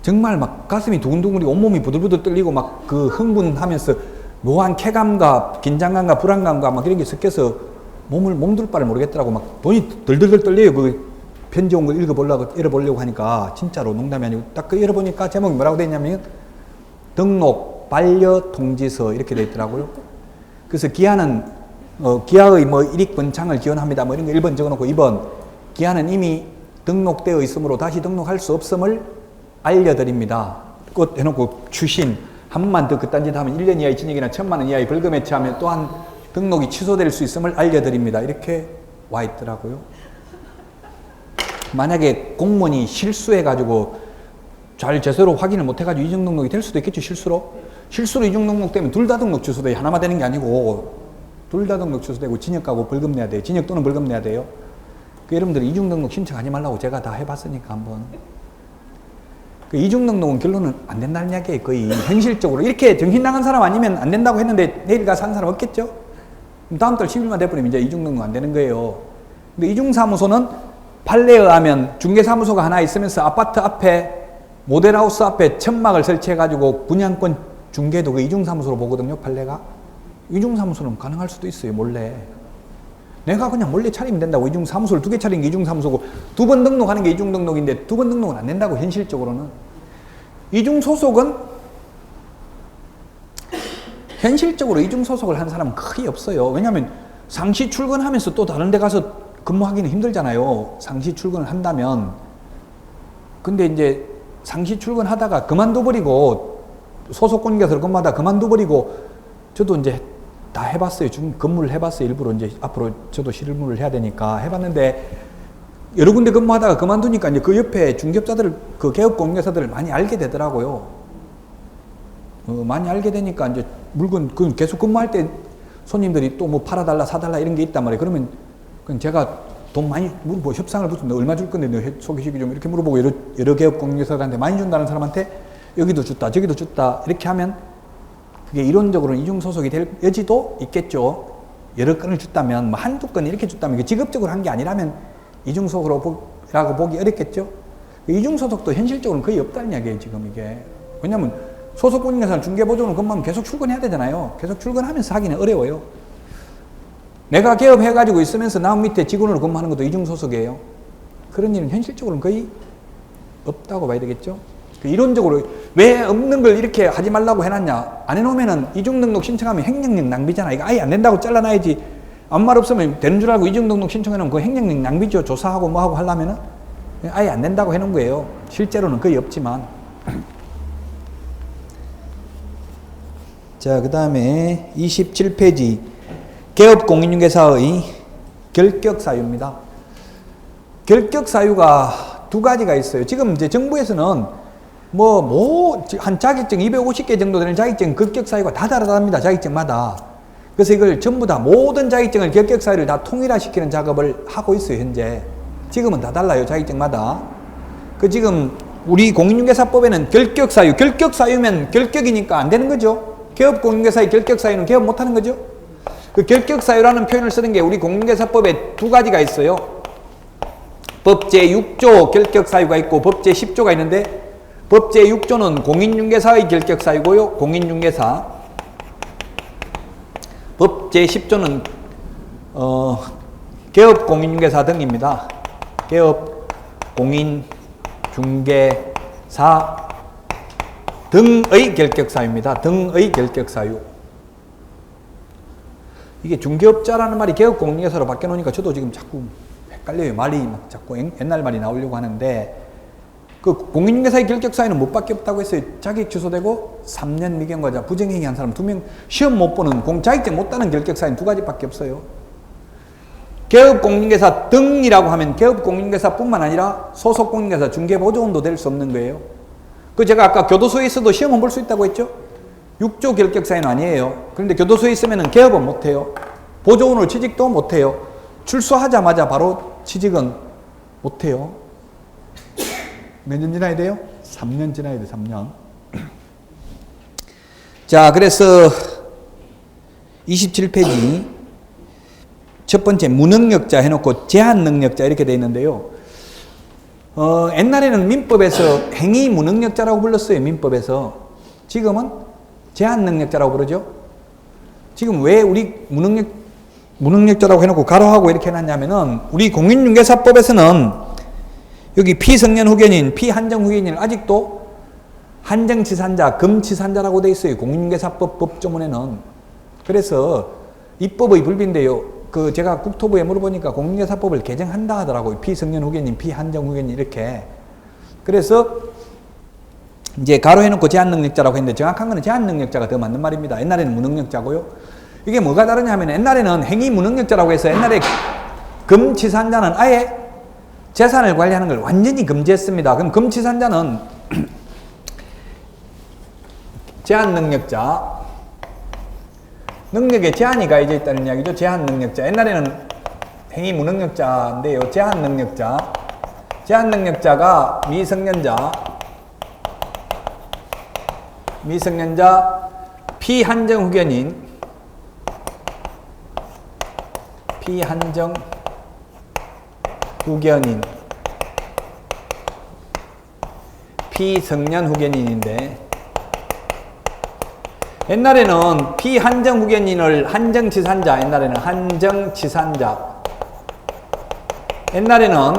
정말 막 가슴이 두근두근거리고 온몸이 부들부들 떨리고 막 그 흥분하면서 묘한 쾌감과 긴장감과 불안감과 막 이런 게 섞여서 몸둘 바를 모르겠더라고. 막 돈이 덜덜덜 떨려요. 그 편지 온 걸 읽어보려고 하니까 진짜로 농담이 아니고 딱 그 열어보니까 제목이 뭐라고 돼 있냐면 등록 반려 통지서 이렇게 돼 있더라고요. 그래서 기한은 기아의 뭐 일익 번창을 기원합니다. 뭐 이런 거 1번 적어놓고 2번 기한은 이미 등록되어 있으므로 다시 등록할 수 없음을 알려드립니다. 끝 해놓고 추신 한 번만 더 그딴 짓 하면 1년 이하의 징역이나 1,000만 원 이하의 벌금에 처하면 또한 등록이 취소될 수 있음을 알려드립니다. 이렇게 와 있더라고요. 만약에 공무원이 실수해가지고 잘 제대로 확인을 못해가지고 이중등록이 될 수도 있겠죠. 실수로 이중등록되면 둘 다 등록 취소돼요. 하나만 되는 게 아니고 둘 다 등록 취소되고 징역 가고 벌금 내야 돼요. 징역 또는 벌금 내야 돼요. 여러분들이 이중등록 신청하지 말라고 제가 다 해봤으니까 한번. 이중등록은 결론은 안 된다는 이야기예요. 거의 현실적으로 이렇게 정신 나간 사람 아니면 안 된다고 했는데 내일 가서 하는 사람 없겠죠? 그럼 다음 달 10일만 돼버리면 이제 이중등록 안 되는 거예요. 근데 이중사무소는 판례에 의하면 중개사무소가 하나 있으면서 아파트 앞에 모델하우스 앞에 천막을 설치해가지고 분양권 중개도 그 이중사무소로 보거든요. 판례가. 이중사무소는 가능할 수도 있어요. 몰래. 내가 그냥 몰래 차리면 된다고. 이중사무소를 2개 차리는 게 이중사무소고 2번 등록하는 게 이중등록인데 2번 등록은 안 된다고. 현실적으로는. 이중소속은 현실적으로 이중소속을 한 사람은 거의 없어요. 왜냐하면 상시 출근하면서 또 다른 데 가서 근무하기는 힘들잖아요. 상시 출근을 한다면. 근데 이제 상시 출근하다가 그만둬버리고 소속권계에서 근무하다 그만둬버리고 저도 이제 다 해봤어요. 근무를 해봤어요. 일부러 이제 앞으로 저도 실무를 해야 되니까 해봤는데 여러 군데 근무하다가 그만두니까 이제 그 옆에 중개업자들, 그 개업공개사들을 많이 알게 되더라고요. 많이 알게 되니까 이제 물건 계속 근무할 때 손님들이 또 뭐 팔아달라 사달라 이런 게 있단 말이에요. 그러면 제가 돈 많이 뭐 협상을 붙여 얼마 줄 건데 너 소개시켜 좀 이렇게 물어보고 여러 개업공개사들한테 많이 준다는 사람한테 여기도 줬다 저기도 줬다 이렇게 하면 그게 이론적으로는 이중소속이 될 여지도 있겠죠. 여러 건을 줬다면 뭐 한두 건 이렇게 줬다면 직업적으로 한 게 아니라면 이중소속이라고 보기 어렵겠죠. 이중소속도 현실적으로는 거의 없다는 이야기예요. 지금 이게. 왜냐하면 소속공인회사는 중개보조는 근무하면 계속 출근해야 되잖아요. 계속 출근하면서 하기는 어려워요. 내가 개업해가지고 있으면서 남 밑에 직원으로 근무하는 것도 이중소속이에요. 그런 일은 현실적으로는 거의 없다고 봐야 되겠죠. 이론적으로 왜 없는 걸 이렇게 하지 말라고 해놨냐. 안 해놓으면은 이중등록 신청하면 행정력 낭비잖아. 이거 아예 안 된다고 잘라놔야지. 아무 말 없으면 되는 줄 알고 이중등록 신청해놓으면 그 행정력 낭비죠. 조사하고 뭐하고 하려면은 아예 안 된다고 해놓은 거예요. 실제로는 거의 없지만. 자, 그 다음에 27페이지 개업공인중개사의 결격사유입니다. 결격사유가 두 가지가 있어요. 지금 이제 정부에서는 한 자격증 250개 정도 되는 자격증 결격사유가 다 다르답니다. 자격증마다. 그래서 이걸 전부 다 모든 자격증을 결격사유를 다 통일화시키는 작업을 하고 있어요. 현재. 지금은 다 달라요. 자격증마다. 지금 우리 공인중개사법에는 결격사유면 결격이니까 안 되는 거죠. 개업공인중개사의 결격사유는 개업 못하는 거죠. 그 결격사유라는 표현을 쓰는 게 우리 공인중개사법에 두 가지가 있어요. 법 제6조 결격사유가 있고 법 제10조가 있는데 법 제6조는 공인중개사의 결격사유고요. 공인중개사. 법 제10조는 개업공인중개사 등입니다. 개업공인중개사 등의 결격사유입니다. 등의 결격사유. 이게 중개업자라는 말이 개업공인중개사로 바뀌어놓으니까 저도 지금 자꾸 헷갈려요. 말이 막 자꾸 옛날 말이 나오려고 하는데, 그 공인중개사의 결격사유는 못 밖에 없다고 했어요. 자격 취소되고 3년 미경과자 부정행위 한 사람 2명, 시험 못 보는 자격증 못 따는 결격사유는 2가지밖에 없어요. 개업공인중개사 등이라고 하면 개업공인중개사뿐만 아니라 소속공인중개사 중개보조원도 될 수 없는 거예요. 그 제가 아까 교도소에 있어도 시험은 볼 수 있다고 했죠? 6조 결격사유는 아니에요. 그런데 교도소에 있으면 개업은 못해요. 보조원으로 취직도 못해요. 출소하자마자 바로 취직은 못해요. 몇 년 지나야 돼요? 3년 지나야 돼, 3년. 자, 그래서 27페이지 첫 번째 무능력자 해놓고 제한능력자 이렇게 돼 있는데요. 옛날에는 민법에서 행위 무능력자라고 불렀어요. 민법에서. 지금은 제한능력자라고 부르죠. 지금 왜 우리 무능력자라고 해놓고 가로하고 이렇게 해놨냐면은, 우리 공인중개사법에서는 여기 피성년 후견인, 피한정 후견인을 아직도 한정치산자, 금치산자라고 돼 있어요. 공인중개사법 법조문에는. 그래서 입법의 불비인데요. 제가 국토부에 물어보니까 공인중개사법을 개정한다 하더라고요. 피성년 후견인, 피한정 후견인 이렇게. 그래서 이제 가로해놓고 제한능력자라고 했는데, 정확한 거는 제한능력자가 더 맞는 말입니다. 옛날에는 무능력자고요. 이게 뭐가 다르냐면, 옛날에는 행위 무능력자라고 해서 옛날에 금치산자는 아예 재산을 관리하는 걸 완전히 금지했습니다. 그럼 금치산자는 제한능력자, 능력에 제한이 가해져 있다는 이야기죠. 제한능력자. 옛날에는 행위 무능력자인데요. 제한능력자가 미성년자, 피한정 후견인, 피성년 후견인인데, 옛날에는 피한정 후견인을 한정치산자, 옛날에는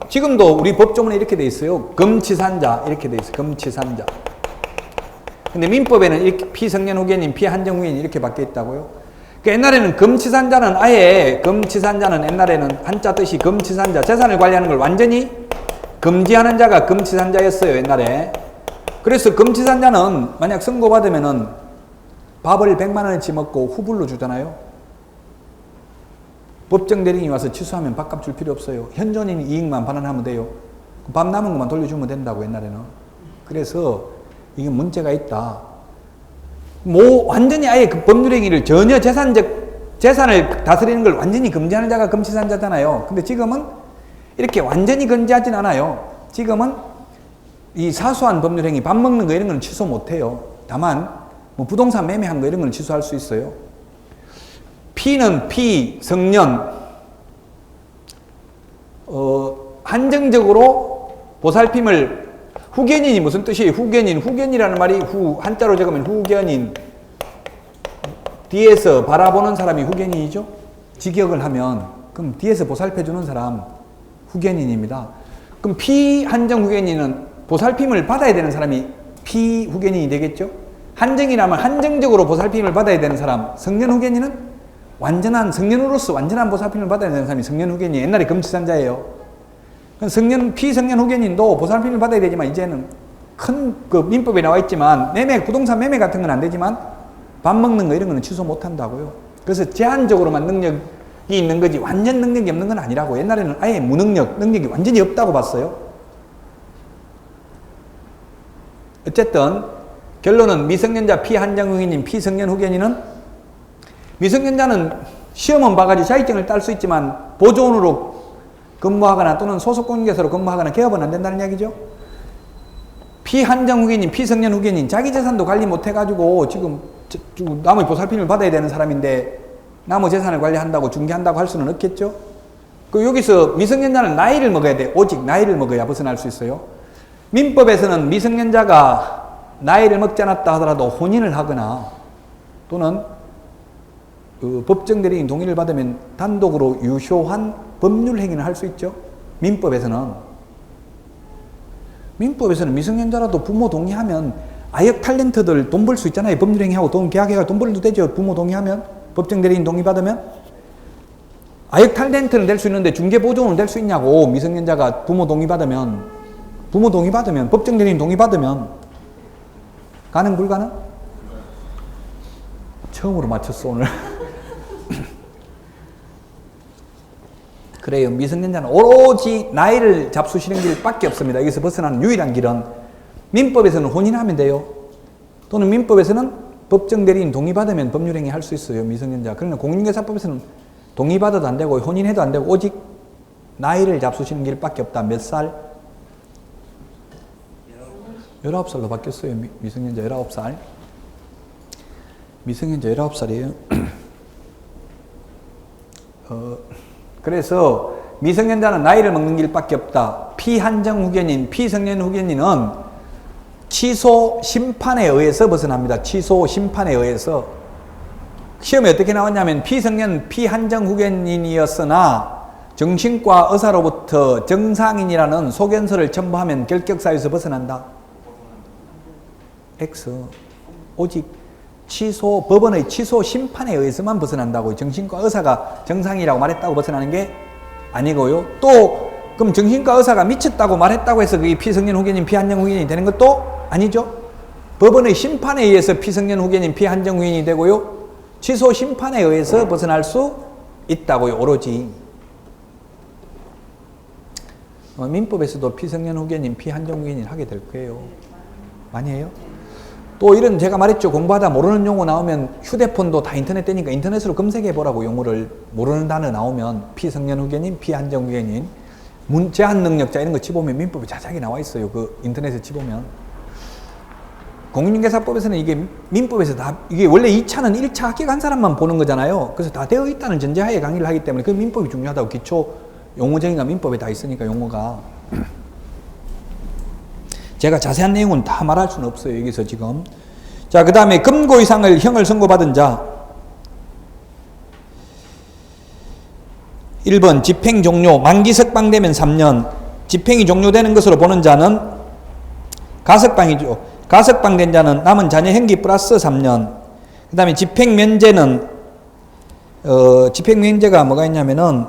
지금도 우리 법조문에 이렇게 돼 있어요. 금치산자 이렇게 돼 있어요. 금치산자. 근데 민법에는 이렇게 피성년 후견인, 피한정 후견인 이렇게 바뀌어 있다고요. 옛날에는 금치산자는 옛날에는 한자 뜻이 금치산자, 재산을 관리하는 걸 완전히 금지하는 자가 금치산자였어요. 옛날에. 그래서 금치산자는 만약 선고받으면은 밥을 100만 원어치 먹고 후불로 주잖아요. 법정 대리인이 와서 취소하면 밥값 줄 필요 없어요. 현존인 이익만 반환하면 돼요. 밥 남은 것만 돌려주면 된다고, 옛날에는. 그래서 이게 문제가 있다. 완전히 아예 그 법률행위를 전혀 재산을 다스리는 걸 완전히 금지하는 자가 금치산자잖아요. 근데 지금은 이렇게 완전히 금지하진 않아요. 지금은 이 사소한 법률행위, 밥 먹는 거 이런 건 취소 못해요. 다만 부동산 매매한 거 이런 건 취소할 수 있어요. 피는 피성년, 한정적으로 보살핌을, 후견인이 무슨 뜻이에요? 후견이라는 말이 한자로 적으면 후견인, 뒤에서 바라보는 사람이 후견인이죠. 직역을 하면 그럼 뒤에서 보살펴주는 사람 후견인입니다. 그럼 피한정 후견인은 보살핌을 받아야 되는 사람이 피후견인이 되겠죠. 한정이라면 한정적으로 보살핌을 받아야 되는 사람, 성년 후견인은 성년으로서 완전한 보살핌을 받아야 되는 사람이 성년 후견인, 옛날에 금치산자예요. 피성년 후견인도 보살핌을 받아야 되지만, 이제는 큰 민법에 나와 있지만, 부동산 매매 같은 건 안 되지만, 밥 먹는 거 이런 거는 취소 못 한다고요. 그래서 제한적으로만 능력이 있는 거지, 완전 능력이 없는 건 아니라고. 옛날에는 아예 능력이 완전히 없다고 봤어요. 어쨌든, 결론은 미성년자 피한정 후견인, 피성년 후견인은, 미성년자는 시험은 봐가지고 자격증을 딸 수 있지만 보조원으로 근무하거나 또는 소속공인중개사로 근무하거나 개업은 안 된다는 이야기죠. 피한정 후견인, 피성년 후견인, 자기 재산도 관리 못 해가지고 지금 남의 보살핌을 받아야 되는 사람인데 남의 재산을 관리한다고 중개한다고 할 수는 없겠죠. 여기서 미성년자는 나이를 먹어야 돼. 오직 나이를 먹어야 벗어날 수 있어요. 민법에서는 미성년자가 나이를 먹지 않았다 하더라도 혼인을 하거나 또는 법정 대리인 동의를 받으면 단독으로 유효한 법률 행위를 할 수 있죠. 민법에서는 미성년자라도 부모 동의하면 아역 탤런트들 돈 벌 수 있잖아요. 법률행위하고 돈 계약해가 돈 벌도 되죠. 부모 동의하면, 법정 대리인 동의받으면. 아역 탤런트는 될 수 있는데 중개보조는 될 수 있냐고. 미성년자가 부모 동의받으면, 법정 대리인 동의받으면 가능 불가능? 처음으로 맞췄어 오늘. 그래요. 미성년자는 오로지 나이를 잡수시는 길밖에 없습니다. 여기서 벗어나는 유일한 길은 민법에서는 혼인하면 돼요. 또는 민법에서는 법정 대리인 동의받으면 법률행위 할 수 있어요. 미성년자. 그러나 공인중개사법에서는 동의받아도 안 되고 혼인해도 안 되고 오직 나이를 잡수시는 길밖에 없다. 몇 살? 19살로 바뀌었어요. 미성년자 19살. 미성년자 19살이에요. 그래서 미성년자는 나이를 먹는 길밖에 없다. 피한정 후견인, 피성년 후견인은 취소 심판에 의해서 벗어납니다. 취소 심판에 의해서. 시험에 어떻게 나왔냐면 피성년 피한정 후견인이었으나 정신과 의사로부터 정상인이라는 소견서를 첨부하면 결격사유에서 벗어난다. X. 오직 취소, 법원의 취소 심판에 의해서만 벗어난다고요. 정신과 의사가 정상이라고 말했다고 벗어나는 게 아니고요. 또 그럼 정신과 의사가 미쳤다고 말했다고 해서 그게 피성년 후견인, 피한정 후견인이 되는 것도 아니죠. 법원의 심판에 의해서 피성년 후견인, 피한정 후견인이 되고요. 취소 심판에 의해서 벗어날 수 있다고요. 오로지. 민법에서도 피성년 후견인, 피한정 후견인 하게 될 거예요. 많이 해요? 또 이런 제가 말했죠. 공부하다 모르는 용어 나오면 휴대폰도 다 인터넷 되니까 인터넷으로 검색해 보라고. 용어를 모르는 단어 나오면 피성년 후견인, 피한정 후견인, 제한 능력자 이런 거 치보면 민법에 자세하게 나와 있어요. 그 인터넷에 치보면. 공인중개사법에서는 이게 민법에서 다 이게 원래 2차는 1차 합격한 사람만 보는 거잖아요. 그래서 다 되어 있다는 전제하에 강의를 하기 때문에 그 민법이 중요하다고. 기초 용어정의가 민법에 다 있으니까 용어가. 제가 자세한 내용은 다 말할 수는 없어요. 여기서 지금. 자, 그 다음에 금고 이상을 형을 선고받은 자. 1번 집행 종료. 만기 석방되면 3년. 집행이 종료되는 것으로 보는 자는 가석방이죠. 가석방된 자는 남은 자녀 형기 플러스 3년. 그 다음에 집행 면제는 집행 면제가 뭐가 있냐면은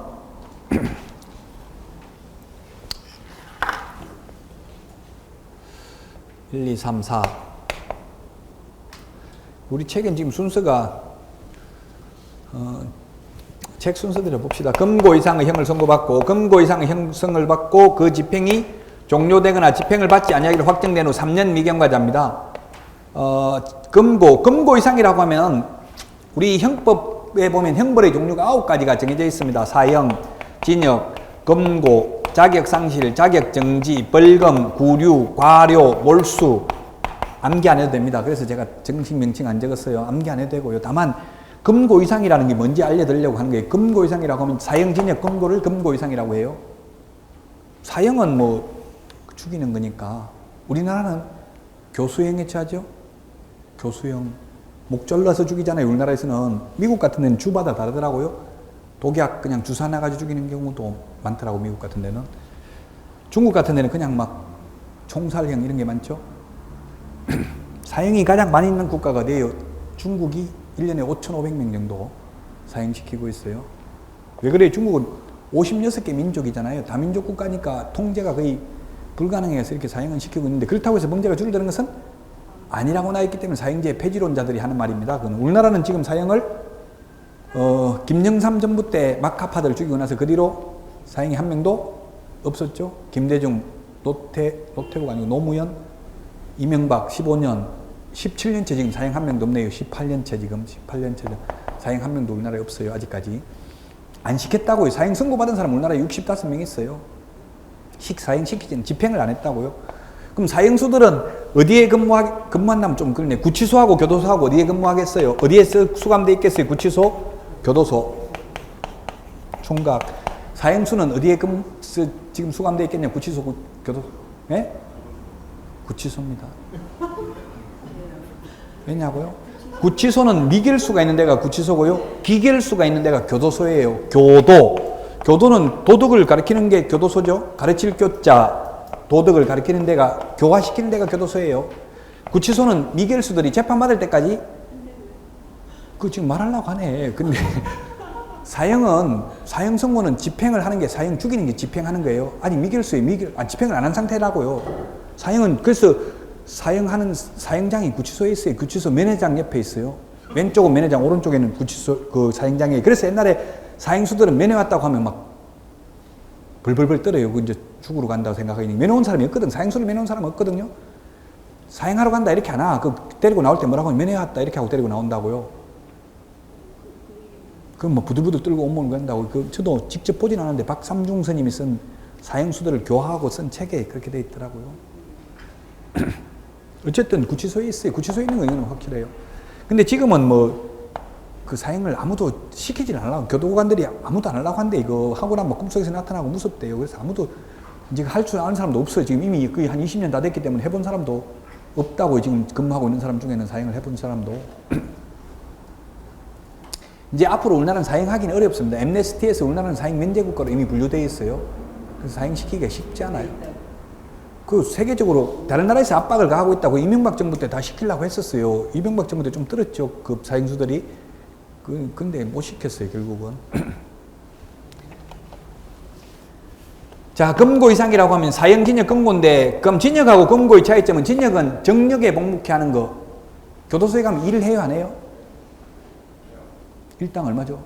1, 2, 3, 4. 우리 책엔 지금 순서가 책 순서대로 봅시다. 금고 이상의 형을 선고받고 금고 이상의 형성을 받고 그 집행이 종료되거나 집행을 받지 아니하기로 확정된 후 3년 미경과자입니다. 금고 이상이라고 하면 우리 형법에 보면 형벌의 종류가 9가지가 정해져 있습니다. 사형, 징역, 금고, 자격상실, 자격정지, 벌금, 구류, 과료, 몰수. 암기 안 해도 됩니다. 그래서 제가 정식 명칭 안 적었어요. 암기 안 해도 되고요. 다만 금고 이상이라는 게 뭔지 알려드리려고 하는 거예요. 금고 이상이라고 하면 사형, 징역, 금고를 금고 이상이라고 해요. 사형은 뭐 죽이는 거니까. 우리나라는 교수형에 처하죠. 교수형. 목 잘라서 죽이잖아요. 우리나라에서는. 미국 같은 데는 주마다 다르더라고요. 독약 그냥 주사 나가지고 죽이는 경우도 많더라고. 미국 같은 데는. 중국 같은 데는 그냥 막 총살형 이런 게 많죠. 사형이 가장 많이 있는 국가가 어디예요? 중국이 1년에 5,500명 정도 사형시키고 있어요. 왜 그래요? 중국은 56개 민족이잖아요. 다민족 국가니까 통제가 거의 불가능해서 이렇게 사형을 시키고 있는데, 그렇다고 해서 범죄가 줄어드는 것은 아니라고 나와 있기 때문에 사형제 폐지론자들이 하는 말입니다. 그건 우리나라는 지금 사형을 김영삼 정부 때 막하파들 죽이고 나서 그 뒤로 사형이 한 명도 없었죠. 김대중, 노태우가 아니고 노무현, 이명박 15년, 17년째 지금 사형 한 명도 없네요. 18년째 지금, 18년째 사형 한 명도 우리나라에 없어요. 아직까지. 안 시켰다고요. 사형 선고받은 사람 우리나라에 65명 있어요. 사형 시키지는 집행을 안 했다고요. 그럼 사형수들은 어디에 근무한다면 좀 그러네. 구치소하고 교도소하고 어디에 근무하겠어요? 어디에 수감돼 있겠어요? 구치소, 교도소, 총각. 사형수는 어디에 지금 수감돼 있겠냐? 구치소, 교도소. 예? 구치소입니다. 왜냐고요? 구치소는 미결수가 있는 데가 구치소고요. 기결수가 있는 데가 교도소예요. 교도는 도덕을 가르치는 게 교도소죠. 가르칠 교자, 도덕을 가르치는 데가, 교화시키는 데가 교도소예요. 구치소는 미결수들이 재판받을 때까지 그 지금 말하려고 하네. 근데 사형 선고는 집행을 하는 게 사형 죽이는 게 집행하는 거예요. 아니 미결수에 집행을 안 한 상태라고요. 사형은 그래서 사형하는 사형장이 구치소에 있어요. 구치소 면회장 옆에 있어요. 왼쪽은 면회장, 오른쪽에는 구치소 그 사형장이. 그래서 옛날에 사형수들은 면회 왔다고 하면 막 벌벌벌 떨어요. 그 이제 죽으러 간다고 생각하니 면회 온 사람이 없거든. 사형수를 면회 온 사람 없거든요. 사형하러 간다 이렇게 안 와. 그 데리고 나올 때 뭐라고 하면 면회 왔다 이렇게 하고 데리고 나온다고요. 그럼 뭐 부들부들 떨고 온몸을 간다고. 저도 직접 보진 않았는데 박삼중 스님이 쓴 사형수들을 교화하고 쓴 책에 그렇게 돼 있더라고요. 어쨌든 구치소에 있어요. 구치소에 있는 건 확실해요. 근데 지금은 뭐 그 사형을 아무도 시키질 않으려고, 교도관들이 아무도 안 하려고 한대. 이거 하고 나면 꿈속에서 나타나고 무섭대요. 그래서 아무도 이제 할 줄 아는 사람도 없어요. 지금 이미 거의 한 20년 다 됐기 때문에 해본 사람도 없다고. 지금 근무하고 있는 사람 중에는 사형을 해본 사람도. 이제 앞으로 우리나라는 사형하기는 어렵습니다. 엠네스티에서 우리나라는 사형 면제국가로 이미 분류되어 있어요. 그래서 사형시키기가 쉽지 않아요. 그 세계적으로 다른 나라에서 압박을 가하고 있다고 이명박 정부 때 다 시키려고 했었어요. 이명박 정부 때 좀 떨었죠. 그 사형수들이. 근데 못 시켰어요, 결국은. 자, 금고 이상이라고 하면 사형, 징역, 금고인데, 그럼 징역하고 금고의 차이점은, 징역은 정력에 복묵해 하는 거. 교도소에 가면 일을 해요, 안 해요? 일당 얼마죠?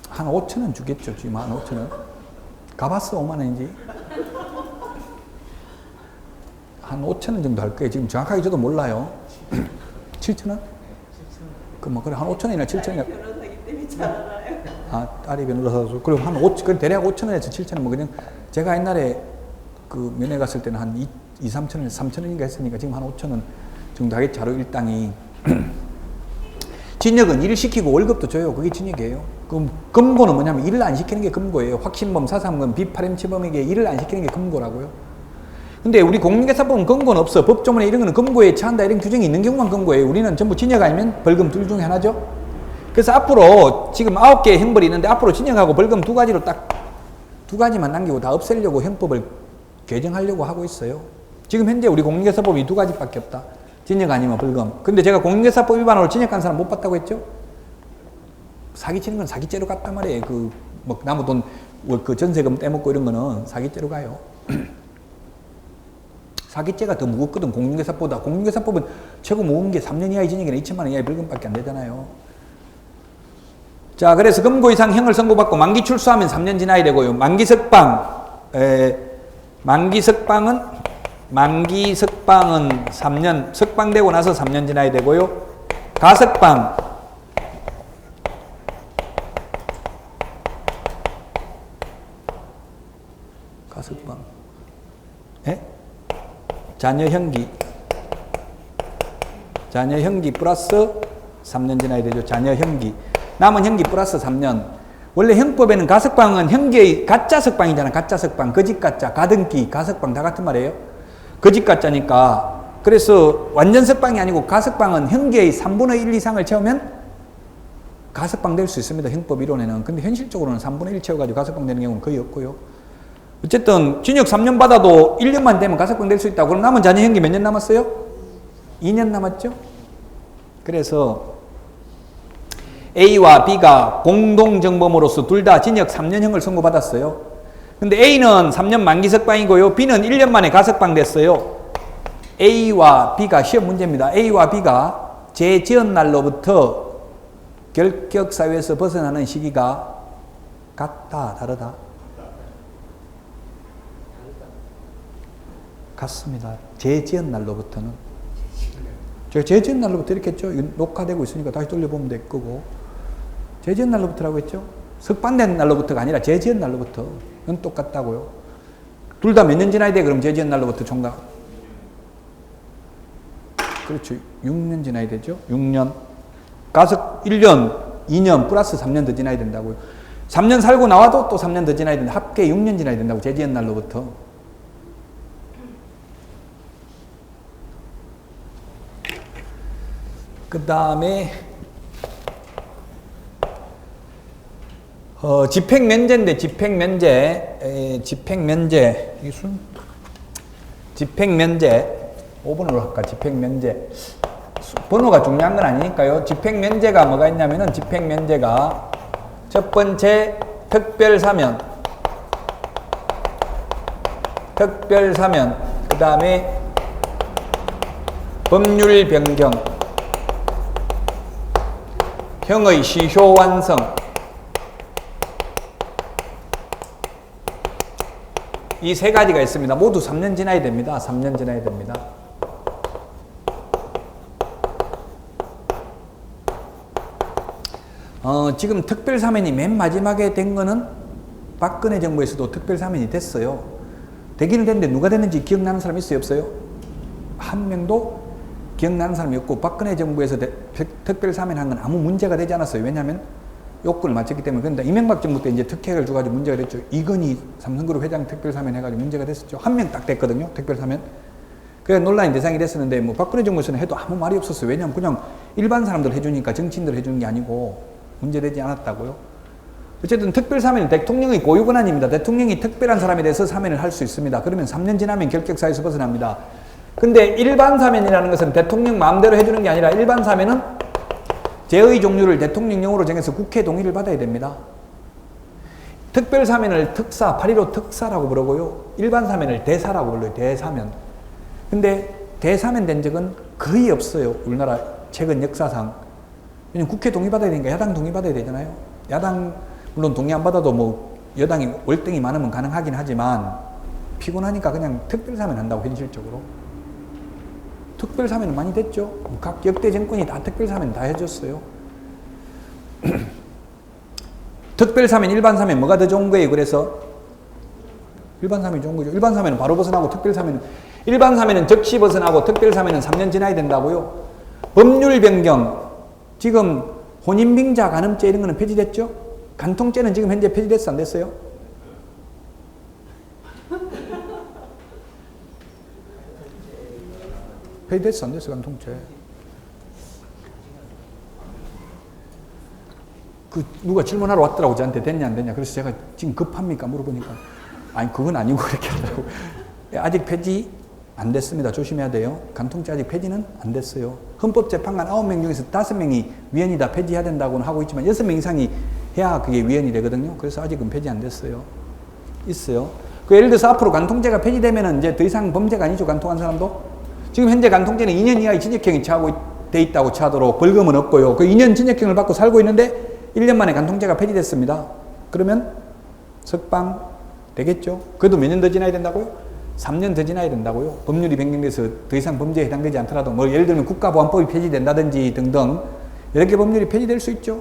한 5,000원 주겠죠, 지금 한 5,000원. 가봤어, 5만원인지? 한 5,000원 정도 할 거예요. 지금 정확하게 저도 몰라요. 7,000원? 그 뭐, 그래, 한 5,000원이나 7,000원이나. 변호사기 때문에 잘 알아요. 아, 딸이 변호사서. 그리고 한 5, 그 대략 5,000원에서 7,000원. 뭐, 그냥 제가 옛날에 그 면회 갔을 때는 한 2, 3,000원, 3,000원인가 했으니까 지금 한 5,000원 정도 하겠지, 하루 일당이. 징역은 일을 시키고 월급도 줘요. 그게 징역이에요. 그럼 금고는 뭐냐면 일을 안 시키는 게 금고예요. 확신범, 사상범, 비파렴치범에게 일을 안 시키는 게 금고라고요. 근데 우리 공인중개사법은 금고는 없어. 법조문에 이런 거는 금고에 처한다 이런 규정이 있는 경우만 금고예요. 우리는 전부 징역 아니면 벌금 둘 중에 하나죠. 그래서 앞으로 지금 9개의 형벌이 있는데 앞으로 징역하고 벌금 두 가지로 딱 두 가지만 남기고 다 없애려고 형법을 개정하려고 하고 있어요. 지금 현재 우리 공인중개사법이 두 가지밖에 없다. 징역 아니면 벌금. 근데 제가 공인중개사법 위반으로 징역한 사람 못 봤다고 했죠? 사기치는 건 사기죄로 갔단 말이에요. 뭐 남의 돈, 그 전세금 떼먹고 이런 거는 사기죄로 가요. 사기죄가 더 무겁거든, 공인중개사법보다. 공인중개사법은 최고 무거운 게 3년 이하의 징역이나 2천만 원 이하의 벌금밖에 안 되잖아요. 자, 그래서 금고 이상 형을 선고받고 만기 출소하면 3년 지나야 되고요. 만기 석방은 3년, 석방되고 나서 3년 지나야 되고요. 가석방. 예? 자녀 형기 플러스 3년 지나야 되죠. 자녀 형기. 남은 형기 플러스 3년. 원래 형법에는 가석방은 형기의 가짜 석방이잖아. 가짜 석방. 거짓 가짜, 가등기, 가석방 다 같은 말이에요. 거짓 가짜니까. 그래서 완전 석방이 아니고 가석방은 형기의 3분의 1 이상을 채우면 가석방 될 수 있습니다. 형법 이론에는. 근데 현실적으로는 3분의 1 채워가지고 가석방 되는 경우는 거의 없고요. 어쨌든 징역 3년 받아도 1년만 되면 가석방 될 수 있다고. 그럼 남은 자녀 형기 몇 년 남았어요? 2년 남았죠? 그래서 A와 B가 공동정범으로서 둘 다 징역 3년형을 선고받았어요. 근데 A는 3년 만기 석방이고요. B는 1년 만에 가석방 됐어요. A와 B가 시험 문제입니다. A와 B가 재지은 날로부터 결격사유에서 벗어나는 시기가 같다, 다르다? 같습니다. 재지은 날로부터는. 제가 재지은 날로부터 이렇게 했죠. 녹화되고 있으니까 다시 돌려보면 될 거고. 재지은 날로부터라고 했죠. 석방된 날로부터가 아니라 재지은 날로부터. 는 똑같다고요. 둘 다 몇 년 지나야 돼? 그럼 재지은 날로부터 총각. 그렇죠. 6년 지나야 되죠. 6년. 가석 1년, 2년 플러스 3년 더 지나야 된다고요. 3년 살고 나와도 또 3년 더 지나야 된다. 합계 6년 지나야 된다고. 재지은 날로부터. 그 다음에 집행면제인데, 집행면제. 집행면제. 5번으로 할까? 집행면제. 번호가 중요한 건 아니니까요. 집행면제가 뭐가 있냐면은, 집행면제가 첫 번째, 특별사면. 그 다음에 법률 변경, 형의 시효 완성, 이 세 가지가 있습니다. 모두 3년 지나야 됩니다. 3년 지나야 됩니다. 지금 특별사면이 맨 마지막에 된 거는 박근혜 정부에서도 특별사면이 됐어요. 되기는 됐는데 누가 됐는지 기억나는 사람 있어요? 없어요? 한 명도 기억나는 사람이 없고, 박근혜 정부에서 특별사면한 건 아무 문제가 되지 않았어요. 왜냐하면 요건을 맞췄기 때문에. 그런데 이명박 정부 때 이제 특혜를 줘가지고 문제가 됐죠. 이건희 삼성그룹 회장 특별사면 해가지고 문제가 됐었죠. 한 명 딱 됐거든요. 특별사면. 그래 논란의 대상이 됐었는데, 뭐 박근혜 정부에서는 해도 아무 말이 없었어요. 왜냐하면 그냥 일반 사람들 해주니까, 정치인들 해주는 게 아니고 문제되지 않았다고요. 어쨌든 특별사면은 대통령의 고유권한입니다. 대통령이 특별한 사람에 대해서 사면을 할 수 있습니다. 그러면 3년 지나면 결격사유에서 벗어납니다. 근데 일반 사면이라는 것은 대통령 마음대로 해주는 게 아니라, 일반 사면은 제의 종류를 대통령령으로 정해서 국회 동의를 받아야 됩니다. 특별 사면을 특사, 8.15 특사라고 부르고요. 일반 사면을 대사라고 불러요. 대사면. 근데 대사면 된 적은 거의 없어요. 우리나라 최근 역사상. 왜냐면 국회 동의 받아야 되니까 야당 동의 받아야 되잖아요. 야당 물론 동의 안 받아도 뭐 여당이 월등히 많으면 가능하긴 하지만, 피곤하니까 그냥 특별 사면 한다고, 현실적으로. 특별 사면은 많이 됐죠. 각 역대 정권이 다 특별 사면 다 해줬어요. 특별 사면, 일반 사면 뭐가 더 좋은 거예요? 그래서 일반 사면이 좋은 거죠. 일반 사면은 바로 벗어나고, 특별 사면은, 일반 사면은 즉시 벗어나고, 특별 사면은 3년 지나야 된다고요. 법률 변경, 지금 혼인빙자, 간음죄 이런 거는 폐지됐죠. 간통죄는 지금 현재 폐지됐어, 안 됐어요? 폐지됐어, 안 됐어, 간통죄. 누가 질문하러 왔더라고, 저한테. 됐냐, 안 됐냐. 그래서 제가 지금 급합니까? 물어보니까. 아니, 그건 아니고, 그렇게 하더라고. 아직 폐지 안 됐습니다. 조심해야 돼요. 간통죄 아직 폐지는 안 됐어요. 헌법재판관 9명 중에서 5명이 위헌이다, 폐지해야 된다고는 하고 있지만, 6명 이상이 해야 그게 위헌이 되거든요. 그래서 아직은 폐지 안 됐어요. 있어요. 예를 들어서 앞으로 간통죄가 폐지되면은 이제 더 이상 범죄가 아니죠, 간통한 사람도. 지금 현재 간통죄는 2년 이하의 징역형이 돼 있다고 차도록 벌금은 없고요. 그 2년 징역형을 받고 살고 있는데 1년 만에 간통죄가 폐지됐습니다. 그러면 석방 되겠죠? 그래도 몇 년 더 지나야 된다고요? 3년 더 지나야 된다고요. 법률이 변경돼서 더 이상 범죄에 해당되지 않더라도, 뭐 예를 들면 국가보안법이 폐지된다든지 등등 여러 개 법률이 폐지될 수 있죠.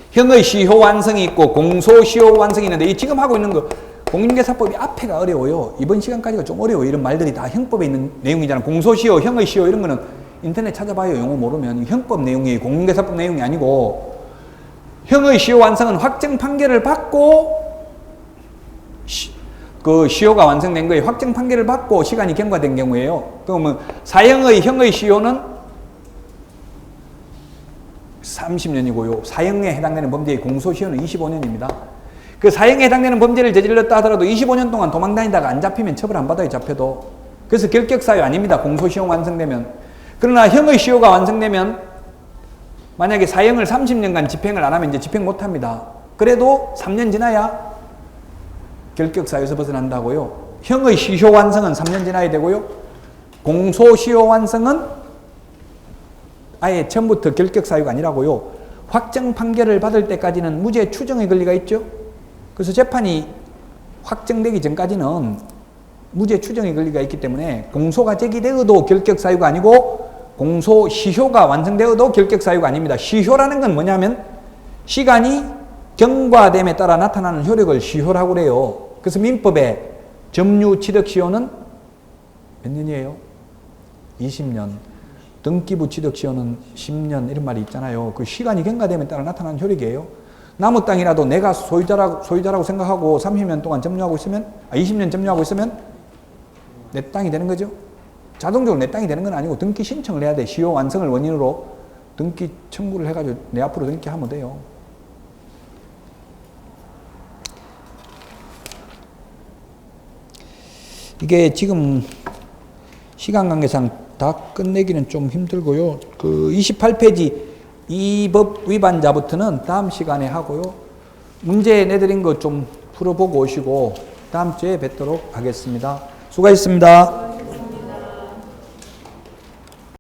형의 시효 완성이 있고 공소시효 완성이 있는데, 이 지금 하고 있는 거 공인중개사법이 앞에가 어려워요. 이번 시간까지가 좀 어려워요. 이런 말들이 다 형법에 있는 내용이잖아요. 공소시효, 형의 시효 이런 거는 인터넷 찾아봐요. 용어 모르면. 형법 내용이에요. 공인중개사법 내용이 아니고. 형의 시효 완성은 확정 판결을 받고, 그 시효가 완성된 거예요. 확정 판결을 받고 시간이 경과된 경우에요. 그러면 사형의 형의 시효는 30년이고요. 사형에 해당되는 범죄의 공소시효는 25년입니다. 그 사형에 해당되는 범죄를 저질렀다 하더라도 25년 동안 도망 다니다가 안 잡히면 처벌 안 받아요, 잡혀도. 그래서 결격사유 아닙니다, 공소시효 완성되면. 그러나 형의 시효가 완성되면 만약에 사형을 30년간 집행을 안 하면 이제 집행 못 합니다. 그래도 3년 지나야 결격사유에서 벗어난다고요. 형의 시효 완성은 3년 지나야 되고요. 공소시효 완성은 아예 처음부터 결격사유가 아니라고요. 확정 판결을 받을 때까지는 무죄 추정의 권리가 있죠. 그래서 재판이 확정되기 전까지는 무죄 추정의 권리가 있기 때문에 공소가 제기되어도 결격사유가 아니고 공소시효가 완성되어도 결격사유가 아닙니다. 시효라는 건 뭐냐면 시간이 경과됨에 따라 나타나는 효력을 시효라고 그래요. 그래서 민법에 점유취득시효는 몇 년이에요? 20년. 등기부 취득시효는 10년 이런 말이 있잖아요. 그 시간이 경과됨에 따라 나타나는 효력이에요. 나무 땅이라도 내가 소유자라고 생각하고 30년 동안 점유하고 있으면, 20년 점유하고 있으면 내 땅이 되는 거죠. 자동적으로 내 땅이 되는 건 아니고 등기 신청을 해야 돼. 시효 완성을 원인으로 등기 청구를 해가지고 내 앞으로 등기하면 돼요. 이게 지금 시간 관계상 다 끝내기는 좀 힘들고요. 그 28페이지 이 법 위반자부터는 다음 시간에 하고요. 문제 내드린 거 좀 풀어보고 오시고 다음 주에 뵙도록 하겠습니다. 수고하셨습니다.